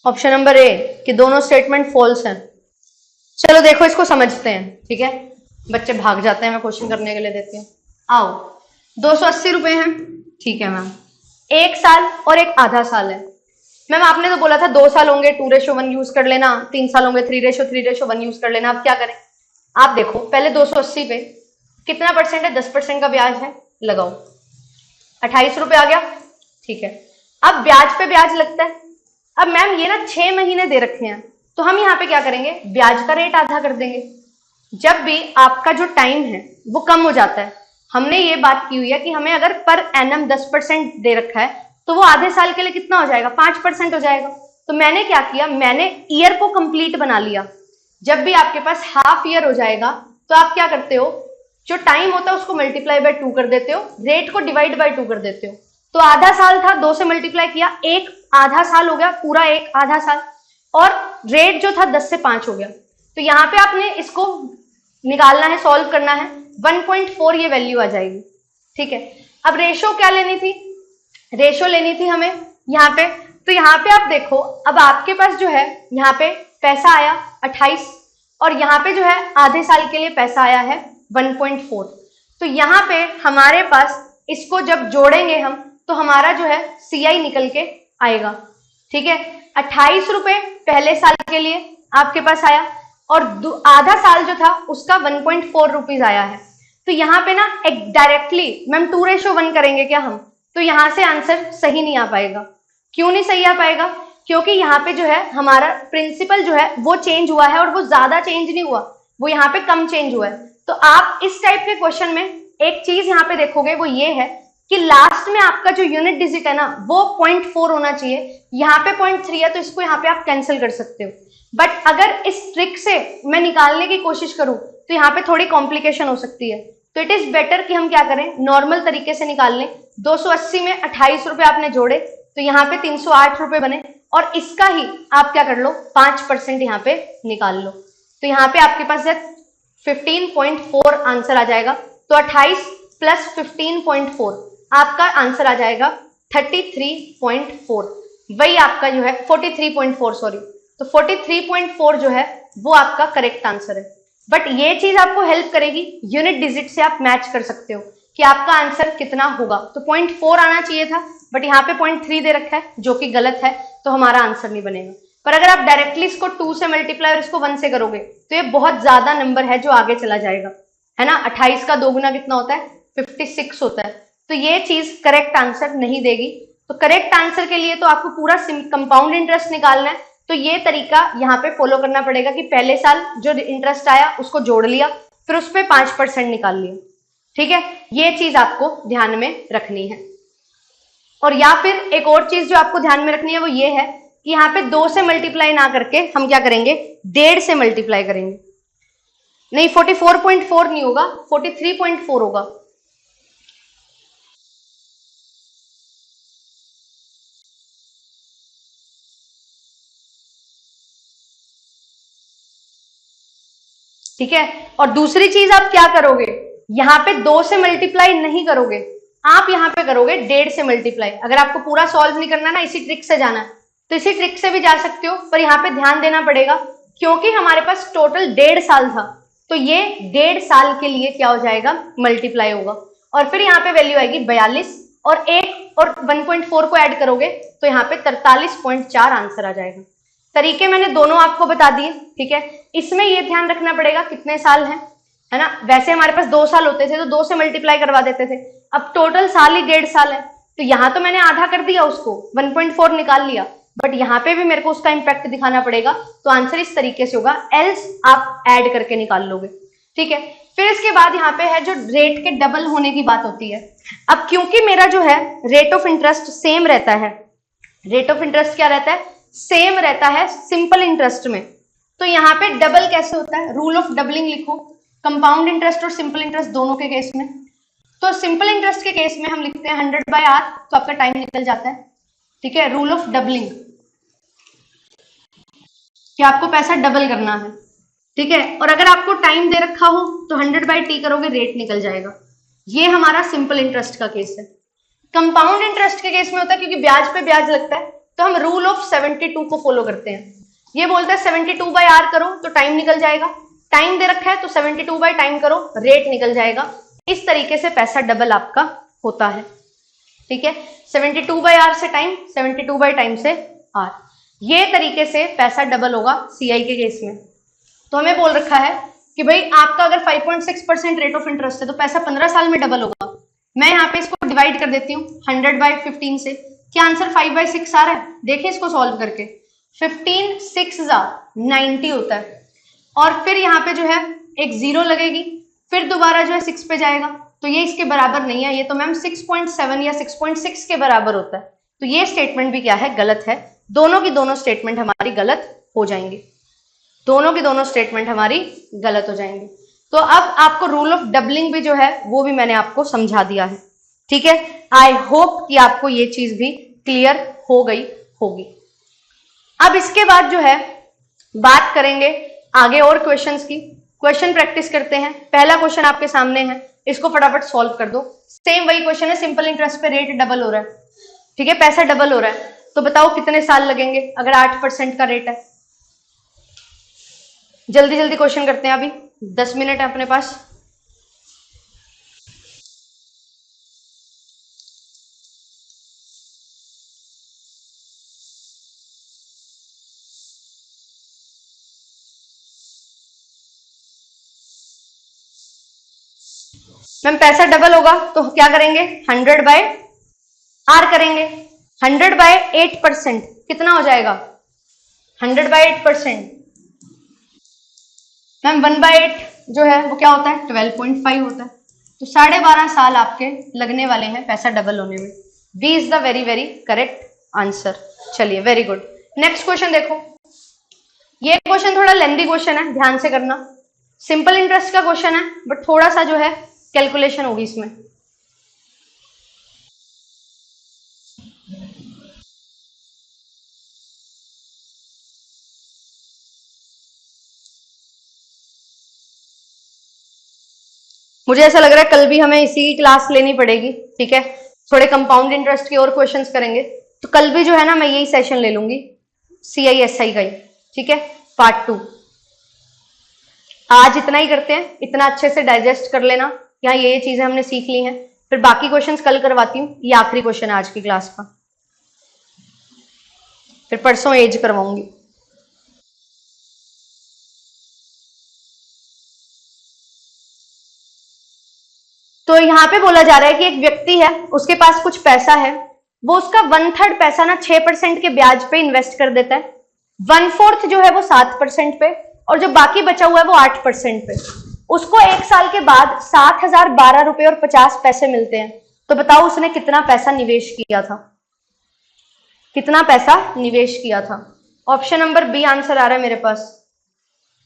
ऑप्शन नंबर ए कि दोनों स्टेटमेंट फॉल्स हैं। चलो देखो इसको समझते हैं, ठीक है। बच्चे भाग जाते हैं, मैं क्वेश्चन करने के लिए देती हूँ। आओ, 280 रुपए हैं, ठीक है मैम। 1 साल और एक आधा साल है। मैम आपने तो बोला था 2 साल होंगे 2:1 यूज कर लेना, 3 साल होंगे 3:3:1 यूज कर लेना। अब क्या करें, आप देखो पहले 280 पे कितना परसेंट है, 10% का ब्याज है, लगाओ 28 रुपए आ गया, ठीक है। अब ब्याज पे ब्याज लगता है। अब मैम ये ना 6 महीने दे रखे हैं, तो हम यहाँ पे क्या करेंगे, ब्याज का रेट आधा कर देंगे। जब भी आपका जो टाइम है वो कम हो जाता है, हमने ये बात की हुई है कि हमें अगर पर एनम 10% दे रखा है तो वो आधे साल के लिए कितना हो जाएगा, 5% हो जाएगा। तो मैंने क्या किया, मैंने ईयर को कंप्लीट बना लिया। जब भी आपके पास हाफ ईयर हो जाएगा तो आप क्या करते हो, जो टाइम होता है उसको मल्टीप्लाई बाय 2 कर देते हो, रेट को डिवाइड बाय 2 कर देते हो। तो आधा साल था, 2 से मल्टीप्लाई किया, एक आधा साल हो गया, पूरा एक आधा साल, और रेट जो था 10 से 5 हो गया। तो यहाँ पे आपने इसको निकालना है, सॉल्व करना है, 1.4 ये वैल्यू आ जाएगी, ठीक है। अब रेशो क्या लेनी थी, रेशो लेनी थी हमें यहाँ पे। तो यहाँ पे आप देखो, अब आपके पास जो है यहाँ पे पैसा आया 28 और यहाँ पे जो है आधे साल के लिए पैसा आया है 1.4। तो यहाँ पे हमारे पास इसको जब जोड़ेंगे हम तो हमारा जो है CI निकल के आएगा, ठीक है। 28 रुपए पहले साल के लिए आपके पास आया और आधा साल जो था उसका 1.4 रुपीज आया है। तो यहाँ पे ना एक डायरेक्टली मैम 2:1 करेंगे क्या हम, तो यहाँ से आंसर सही नहीं आ पाएगा। क्यों नहीं सही आ पाएगा, क्योंकि यहाँ पे जो है हमारा प्रिंसिपल जो है वो चेंज हुआ है और वो ज्यादा चेंज नहीं हुआ, वो यहाँ पे कम चेंज हुआ है। तो आप इस टाइप के क्वेश्चन में एक चीज यहाँ पे देखोगे, वो ये है कि लास्ट में आपका जो यूनिट डिजिट है ना वो 0.4 होना चाहिए। यहाँ पे 0.3 है तो इसको यहाँ पे आप कैंसिल कर सकते हो। बट अगर इस ट्रिक से मैं निकालने की कोशिश करूं तो यहाँ पे थोड़ी कॉम्प्लिकेशन हो सकती है। तो इट इज बेटर कि हम क्या करें, नॉर्मल तरीके से निकाल लें। 280 में 28 रुपए आपने जोड़े तो यहाँ पे 308 रुपए बने और इसका ही आप क्या कर लो, 5% यहाँ पे निकाल लो। तो यहाँ पे आपके पास 15.4 आंसर आ जाएगा। तो 28 प्लस 15.4 आपका आंसर आ जाएगा 33.4, वही आपका जो है 43.4 सॉरी। तो 43.4 जो है वो आपका करेक्ट आंसर है। बट ये चीज आपको हेल्प करेगी, यूनिट डिजिट से आप मैच कर सकते हो कि आपका आंसर कितना होगा। तो 0.4 आना चाहिए था बट यहाँ पे 0.3 दे रखा है जो कि गलत है, तो हमारा आंसर नहीं बनेगा। पर अगर आप डायरेक्टली इसको 2 से मल्टीप्लाई और इसको 1 से करोगे तो ये बहुत ज्यादा नंबर है जो आगे चला जाएगा, है ना। 28 का 2 गुना कितना होता है, 56 होता है। तो ये चीज करेक्ट आंसर नहीं देगी। तो करेक्ट आंसर के लिए तो आपको पूरा कंपाउंड इंटरेस्ट निकालना है। तो ये तरीका यहाँ पे फॉलो करना पड़ेगा कि पहले साल जो इंटरेस्ट आया उसको जोड़ लिया, फिर उस पर 5% निकाल लिया, ठीक है। ये चीज आपको ध्यान में रखनी है। और या फिर एक और चीज जो आपको ध्यान में रखनी है वो ये है कि यहाँ पे 2 से मल्टीप्लाई ना करके हम क्या करेंगे, 1.5 से मल्टीप्लाई करेंगे। नहीं 44.4 नहीं होगा, 43.4 होगा। ठीक है। और दूसरी चीज आप क्या करोगे, यहाँ पे 2 से मल्टीप्लाई नहीं करोगे, आप यहाँ पे करोगे 1.5 से मल्टीप्लाई। अगर आपको पूरा सॉल्व नहीं करना ना, इसी ट्रिक से जाना है तो इसी ट्रिक से भी जा सकते हो, पर यहाँ पे ध्यान देना पड़ेगा क्योंकि हमारे पास टोटल 1.5 साल था। तो ये 1.5 साल के लिए क्या हो जाएगा, मल्टीप्लाई होगा। और फिर यहाँ पे वैल्यू आएगी 42 और 1 और 1.4 को ऐड करोगे तो यहाँ पे 43.4 आंसर आ जाएगा। तरीके मैंने दोनों आपको बता दिए, ठीक है। इसमें ये ध्यान रखना पड़ेगा कितने साल है ना। वैसे हमारे पास 2 साल होते थे तो 2 से मल्टीप्लाई करवा देते थे, अब टोटल साल ही 1.5 साल है, तो यहाँ तो मैंने आधा कर दिया, उसको 1.4 निकाल लिया, बट यहाँ पे भी मेरे को उसका इंपैक्ट दिखाना पड़ेगा, तो आंसर इस तरीके से होगा, एल्स आप ऐड करके निकाल लोगे, ठीक है। फिर इसके बाद यहाँ पे है जो रेट के डबल होने की बात होती है। अब क्योंकि मेरा जो है रेट ऑफ इंटरेस्ट सेम रहता है, रेट ऑफ इंटरेस्ट क्या रहता है, सेम रहता है सिंपल इंटरेस्ट में, तो यहाँ पे डबल कैसे होता है, रूल ऑफ डबलिंग लिखो, कंपाउंड इंटरेस्ट और सिंपल इंटरेस्ट दोनों के केस में। तो सिंपल इंटरेस्ट के केस में हम लिखते हैं 100/r, तो आपका टाइम निकल जाता है, ठीक है। रूल ऑफ डबलिंग कि आपको पैसा डबल करना है, ठीक है। और अगर आपको टाइम दे रखा हो तो 100/t करोगे, रेट निकल जाएगा। ये हमारा सिंपल इंटरेस्ट का केस है। कंपाउंड इंटरेस्ट के केस में होता है क्योंकि ब्याज पे ब्याज लगता है, तो हम रूल ऑफ 72 को फॉलो करते हैं। ये बोलता है 72/r करो तो टाइम निकल जाएगा, टाइम दे रखा है तो 72/टाइम करो, रेट निकल जाएगा। इस तरीके से पैसा डबल आपका होता है, ठीक है। 72/r से टाइम, 72/टाइम से r, ये तरीके से पैसा डबल होगा CI के केस में। तो हमें बोल रखा है कि भाई आपका अगर 5.6% रेट ऑफ इंटरेस्ट है तो पैसा 15 साल में डबल होगा। मैं यहाँ पे इसको डिवाइड कर देती हूँ 100/15 से, क्या आंसर 5/6 आ रहा है, देखिए इसको सॉल्व करके, 15 6 90 होता है, और फिर यहाँ पे जो है एक 0 लगेगी, फिर दोबारा जो है 6 पे जाएगा, तो ये इसके बराबर नहीं है, ये तो मैम 6.7 या 6.6 के बराबर होता है। तो ये स्टेटमेंट भी क्या है, गलत है। दोनों की दोनों स्टेटमेंट हमारी गलत हो जाएंगी, दोनों की दोनों स्टेटमेंट हमारी गलत हो जाएंगी। तो अब आपको रूल ऑफ डबलिंग भी जो है वो भी मैंने आपको समझा दिया है, ठीक है। आई होप कि आपको ये चीज भी क्लियर हो गई होगी। अब इसके बाद जो है बात करेंगे आगे और क्वेश्चंस की। क्वेश्चन प्रैक्टिस करते हैं। पहला क्वेश्चन आपके सामने है, इसको फटाफट सॉल्व कर दो। सेम वही क्वेश्चन है, सिंपल इंटरेस्ट पे रेट डबल हो रहा है, ठीक है, पैसा डबल हो रहा है, तो बताओ कितने साल लगेंगे अगर 8% का रेट है। जल्दी जल्दी क्वेश्चन करते हैं, अभी 10 मिनट है अपने पास। मैम पैसा डबल होगा तो क्या करेंगे, 100/r करेंगे। 100/8% कितना हो जाएगा, 100/8%। मैम 1/8 जो है वो क्या होता है, 12.5 होता है, तो 12.5 साल आपके लगने वाले हैं पैसा डबल होने में। B is the very very correct answer. चलिए वेरी गुड। नेक्स्ट क्वेश्चन देखो, ये क्वेश्चन थोड़ा लेंथी क्वेश्चन है, ध्यान से करना। सिंपल इंटरेस्ट का क्वेश्चन है बट थोड़ा सा जो है कैलकुलेशन होगी इसमें। मुझे ऐसा लग रहा है कल भी हमें इसी की क्लास लेनी पड़ेगी, ठीक है। थोड़े कंपाउंड इंटरेस्ट के और क्वेश्चंस करेंगे, तो कल भी जो है ना मैं यही सेशन ले लूंगी, CISI का ही, ठीक है, पार्ट 2। आज इतना ही करते हैं, इतना अच्छे से डाइजेस्ट कर लेना, यहाँ ये चीजें हमने सीख ली हैं, फिर बाकी क्वेश्चंस कल करवाती हूँ। ये आखिरी क्वेश्चन है आज की क्लास का, फिर परसों एज करवाऊंगी। तो यहाँ पे बोला जा रहा है कि एक व्यक्ति है, उसके पास कुछ पैसा है, वो उसका 1/3 पैसा ना 6% के ब्याज पे इन्वेस्ट कर देता है, 1/4 जो है वो 7% पे, और जो बाकी बचा हुआ है वो 8% पे। उसको 1 साल के बाद 7,012 रुपए और 50 पैसे मिलते हैं। तो बताओ उसने कितना पैसा निवेश किया था, कितना पैसा निवेश किया था। ऑप्शन नंबर बी आंसर आ रहा है मेरे पास।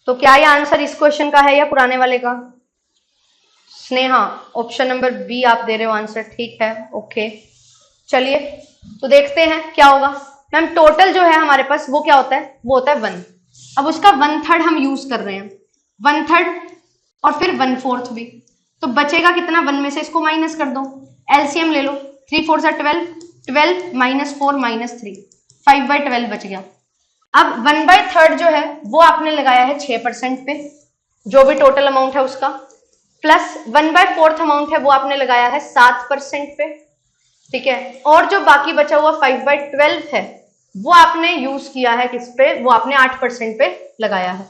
तो क्या ये आंसर इस क्वेश्चन का है या पुराने वाले का? स्नेहा, ऑप्शन नंबर बी आप दे रहे हो आंसर, ठीक है, ओके। चलिए तो देखते हैं क्या होगा। मैम टोटल जो है हमारे पास वो क्या होता है, वो होता है 1। अब उसका 1/3 हम यूज कर रहे हैं, 1/3 और फिर 1/4 भी, तो बचेगा कितना 1 में से, इसको माइनस कर दो, एलसीएम ले लो, 3 4 12, 12 -4 -3, 5/12 बच गया। अब 1/3 जो है वो आपने लगाया है 6% पे, जो भी टोटल अमाउंट है उसका, प्लस 1/4 अमाउंट है वो आपने लगाया है 7% पे, ठीक है। और जो बाकी बचा हुआ 5/12 है वो आपने यूज किया है किस पे, वो आपने 8% पे लगाया है।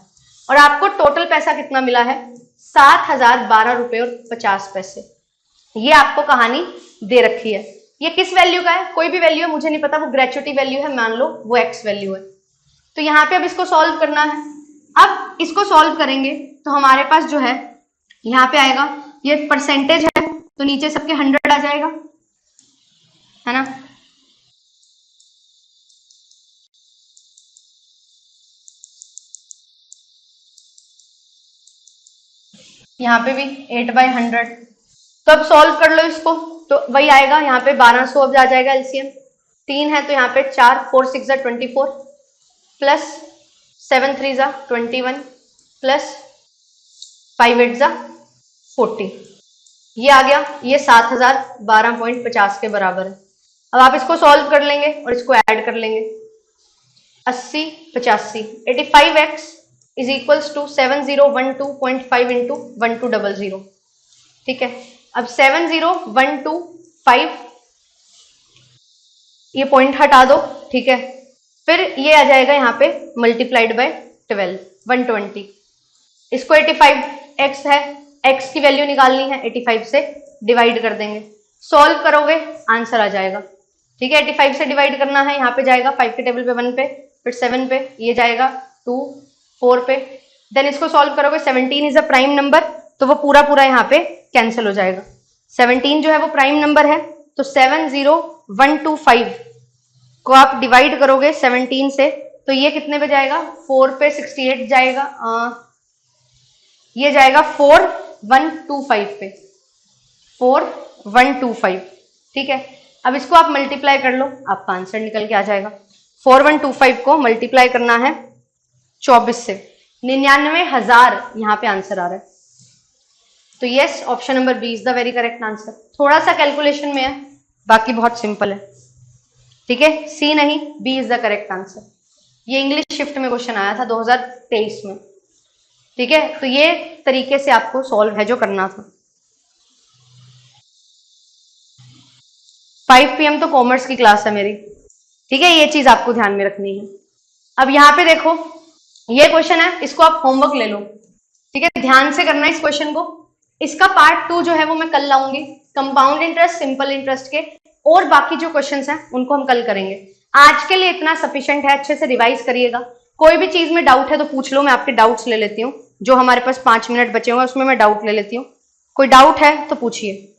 और आपको टोटल पैसा कितना मिला है, 7,012 रुपए और 50 पैसे। ये आपको कहानी दे रखी है। ये किस वैल्यू का है, कोई भी वैल्यू है मुझे नहीं पता, वो ग्रेचुटी वैल्यू है, मान लो वो एक्स वैल्यू है। तो यहाँ पे अब इसको सॉल्व करना है। अब इसको सॉल्व करेंगे तो हमारे पास जो है यहाँ पे आएगा, ये परसेंटेज है तो नीचे सबके 100 आ जाएगा, है ना। यहाँ पे भी 8/100। तो अब सॉल्व कर लो इसको, तो वही आएगा, यहाँ पे 1200 अब आ जाएगा एलसीएम। 3 है तो यहाँ पे 4, 4 6 जा 24 प्लस 7 3 जा 21 प्लस 5 8 जा 40। ये आ गया, ये 7,012.50 के बराबर है। अब आप इसको सॉल्व कर लेंगे और इसको ऐड कर लेंगे। 80 85 85x is equals to 7012.5 into 1200। ठीक है। अब 70125 ये पॉइंट हटा दो, ठीक है। फिर ये आ जाएगा यहाँ पे मल्टीप्लाइड बाय 12 120। इसको 85x है, x की वैल्यू निकालनी है, 85 से डिवाइड कर देंगे, सॉल्व करोगे आंसर आ जाएगा। ठीक है। 85 से डिवाइड करना है, यहाँ पे जाएगा 5 के टेबल पे 1 पे, फिर 7 पे, ये जाएगा 2 4 पे, देन इसको सॉल्व करोगे। 17 इज अ प्राइम नंबर तो वो पूरा पूरा यहाँ पे कैंसिल हो जाएगा। 17 जो है वो प्राइम नंबर है, तो 70125 को आप डिवाइड करोगे 17 से तो ये कितने पे जाएगा, 4 पे 68 जाएगा, ये जाएगा 4125 पे, 4125। ठीक है। अब इसको आप मल्टीप्लाई कर लो, आपका आंसर निकल के आ जाएगा। 4125 को मल्टीप्लाई करना है 24 से, 99,000 यहाँ पे आंसर आ रहा है। तो yes, option number B is the very correct answer. थोड़ा सा कैलकुलेशन में है, बाकी बहुत सिंपल है। ठीक है। सी नहीं, B is the correct answer. ये इंग्लिश शिफ्ट में क्वेश्चन आया था 2023 में। ठीक है। तो ये तरीके से आपको सॉल्व है जो करना था। 5 PM तो कॉमर्स की क्लास है मेरी। ठीक है। ये चीज आपको ध्यान में रखनी है। अब यहाँ पे देखो, ये क्वेश्चन है, इसको आप होमवर्क ले लो। ठीक है। ध्यान से करना है इस क्वेश्चन को। इसका पार्ट 2 जो है वो मैं कल लाऊंगी, कंपाउंड इंटरेस्ट, सिंपल इंटरेस्ट के, और बाकी जो क्वेश्चंस हैं उनको हम कल करेंगे। आज के लिए इतना सफिशिएंट है, अच्छे से रिवाइज करिएगा। कोई भी चीज में डाउट है तो पूछ लो, मैं आपके डाउट्स ले लेती हूँ। जो हमारे पास 5 मिनट बचे हुए उसमें मैं डाउट ले लेती हूँ। कोई डाउट है तो पूछिए।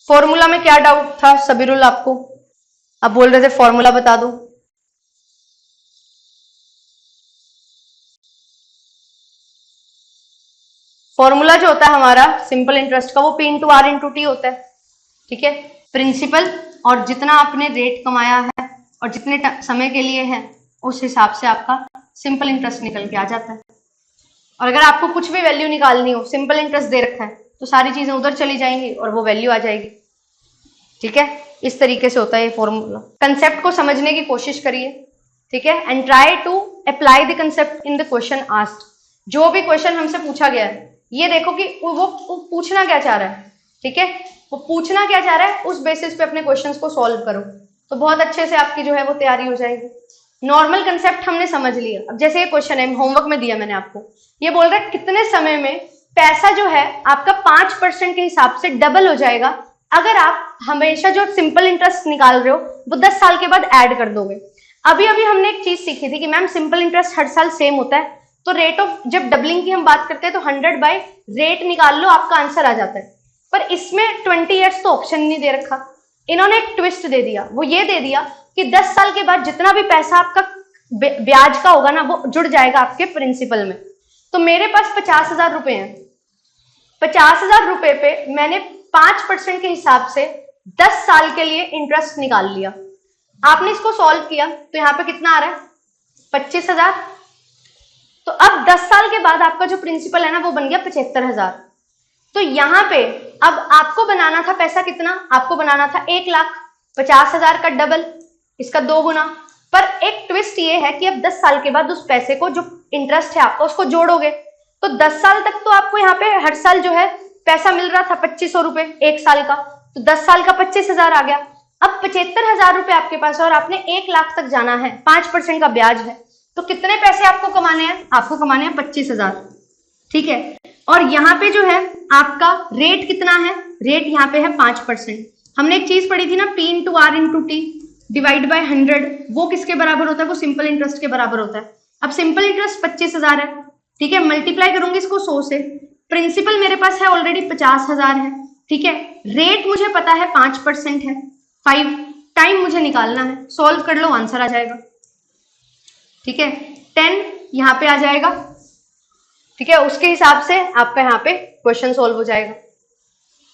फॉर्मूला में क्या डाउट था सबीरुल आपको? आप बोल रहे थे फॉर्मूला बता दो। फॉर्मूला जो होता है हमारा सिंपल इंटरेस्ट का, वो P into R into T होता है। ठीक है। प्रिंसिपल और जितना आपने रेट कमाया है और जितने समय के लिए है उस हिसाब से आपका सिंपल इंटरेस्ट निकल के आ जाता है। और अगर आपको कुछ भी वैल्यू निकालनी हो, सिंपल इंटरेस्ट दे रखा है तो सारी चीजें उधर चली जाएंगी और वो वैल्यू आ जाएगी। ठीक है। इस तरीके से होता है ये फॉर्मूला। कंसेप्ट को समझने की कोशिश करिए। ठीक है। And try to apply the concept in the question asked. जो भी क्वेश्चन हमसे पूछा गया है, ये देखो कि वो पूछना क्या चाह रहा है। ठीक है। वो पूछना क्या चाह रहा है, उस बेसिस पे अपने क्वेश्चंस को सॉल्व करो, तो बहुत अच्छे से आपकी जो है वो तैयारी हो जाएगी। नॉर्मल कंसेप्ट हमने समझ लिया। अब जैसे ये क्वेश्चन है, होमवर्क में दिया मैंने आपको, ये बोल रहा है कितने समय में पैसा जो है आपका 5% के हिसाब से डबल हो जाएगा अगर आप हमेशा जो सिंपल इंटरेस्ट निकाल रहे हो वो 10 साल के बाद ऐड कर दोगे। अभी अभी हमने एक चीज सीखी थी कि मैम सिंपल इंटरेस्ट हर साल सेम होता है, तो रेट ऑफ, जब डबलिंग की हम बात करते हैं तो 100 बाय रेट निकाल लो, आपका आंसर आ जाता है। पर इसमें 20 ईयर्स तो ऑप्शन नहीं दे रखा। इन्होंने एक ट्विस्ट दे दिया, वो ये दे दिया कि 10 साल के बाद जितना भी पैसा आपका ब्याज का होगा ना, वो जुड़ जाएगा आपके प्रिंसिपल में। तो मेरे पास 50,000 रुपए हैं, 50,000 रुपए पे मैंने 5% के हिसाब से 10 साल के लिए इंटरेस्ट निकाल लिया। आपने इसको सॉल्व किया तो यहाँ पे कितना आ रहा है, 25,000। तो अब 10 साल के बाद आपका जो प्रिंसिपल है ना, वो बन गया 75,000। तो यहाँ पे अब आपको बनाना था पैसा कितना, आपको बनाना था 1,50,000 का डबल, इसका 2 गुना। पर एक ट्विस्ट ये है कि अब 10 साल के बाद उस पैसे को, जो इंटरेस्ट है आपका, उसको जोड़ोगे। तो 10 साल तक तो आपको यहाँ पे हर साल जो है पैसा मिल रहा था 2500 रुपए 1 साल का, तो 10 साल का 25,000 आ गया। अब 75,000 रुपए आपके पास है और आपने 1 लाख तक जाना है, 5% का ब्याज है, तो कितने पैसे आपको कमाने हैं? आपको कमाने हैं 25,000, ठीक है। और यहाँ पे जो है आपका रेट कितना है? रेट यहाँ पे है 5%। हमने एक चीज पढ़ी थी ना, P into R into T divide by 100, वो किसके बराबर होता है? वो सिंपल इंटरेस्ट के बराबर होता है। अब सिंपल इंटरेस्ट 25,000 है, ठीक है, मल्टीप्लाई करूंगी इसको 100 से, प्रिंसिपल मेरे पास है ऑलरेडी 50,000 है, ठीक है, रेट मुझे पता है 5% है, 5 टाइम मुझे निकालना है, सॉल्व कर लो आंसर आ जाएगा, ठीक है, 10 यहाँ पे आ जाएगा, ठीक है, उसके हिसाब से आपका यहाँ पे क्वेश्चन सॉल्व हो जाएगा।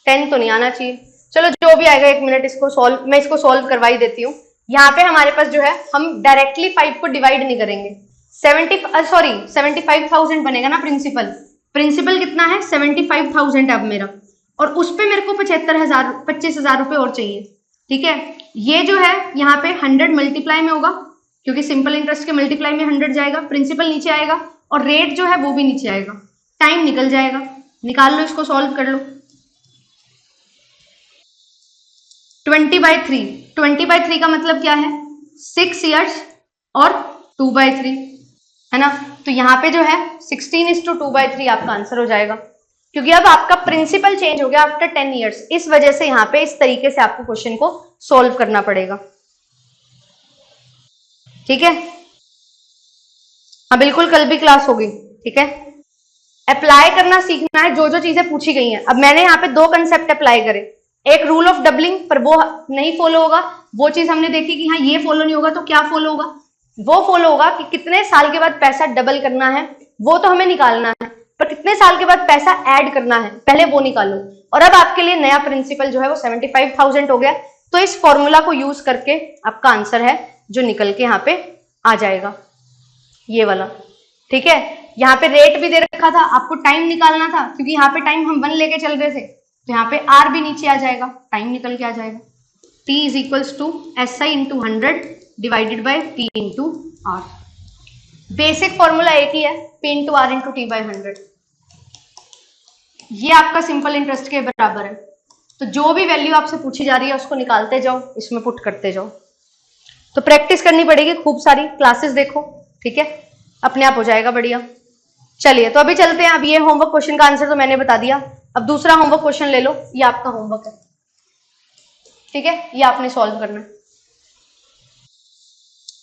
10 तो नहीं आना चाहिए, चलो जो भी आएगा, 1 मिनट इसको सॉल्व, मैं इसको सॉल्व करवा ही देती हूँ। यहाँ पे हमारे पास जो है हम डायरेक्टली 5 को डिवाइड नहीं करेंगे, 75,000 बनेगा ना प्रिंसिपल, प्रिंसिपल कितना है? 75,000 अब मेरा, और उस पे मेरे को 25,000 रुपए और चाहिए, ठीक है। ये जो है यहाँ पे 100 मल्टीप्लाई में होगा, क्योंकि सिंपल इंटरेस्ट के मल्टीप्लाई में 100 जाएगा, प्रिंसिपल नीचे आएगा और रेट जो है वो भी नीचे आएगा, टाइम निकल जाएगा, निकाल लो इसको, सॉल्व कर लो। 20/3, 20/3 का मतलब क्या है? 6 इयर्स और 2/3 है ना, तो यहाँ पे जो है 16:2/3 आपका आंसर हो जाएगा, क्योंकि अब आपका प्रिंसिपल चेंज हो गया आफ्टर 10 इयर्स, इस वजह से यहाँ पे इस तरीके से आपको क्वेश्चन को सॉल्व करना पड़ेगा, ठीक है। हाँ बिल्कुल, कल भी क्लास होगी, ठीक है। अप्लाई करना सीखना है जो जो चीजें पूछी गई हैं। अब मैंने यहाँ पे 2 कंसेप्ट अप्लाई करे, एक रूल ऑफ डबलिंग, पर वो नहीं फॉलो होगा, वो चीज हमने देखी कि हाँ ये फॉलो नहीं होगा, तो क्या फॉलो होगा? वो फॉलो होगा कि कितने साल के बाद पैसा डबल करना है, वो तो हमें निकालना है, पर कितने साल के बाद पैसा ऐड करना है पहले वो निकालो। और अब आपके लिए नया प्रिंसिपल जो है वो 75,000 हो गया, तो इस फॉर्मूला को यूज करके आपका आंसर है जो निकल के यहाँ पे आ जाएगा, ये वाला, ठीक है। यहाँ पे रेट भी दे रखा था, आपको टाइम निकालना था, क्योंकि यहाँ पे टाइम हम 1 लेके चल रहे थे, तो यहाँ पे आर भी नीचे आ जाएगा, टाइम निकल के आ जाएगा। T is equals to SI into 100 divided by P into R. Basic formula एक ही है, P into R into T by 100। ये आपका सिंपल इंटरेस्ट के बराबर है, तो जो भी वैल्यू आपसे पूछी जा रही है उसको निकालते जाओ, इसमें पुट करते जाओ। तो प्रैक्टिस करनी पड़ेगी, खूब सारी क्लासेस देखो, ठीक है, अपने आप हो जाएगा बढ़िया। चलिए तो अभी चलते हैं, अब ये होमवर्क क्वेश्चन का आंसर तो मैंने बता दिया, अब दूसरा होमवर्क क्वेश्चन ले लो, ये आपका होमवर्क है, ठीक है, ये आपने सॉल्व करना है।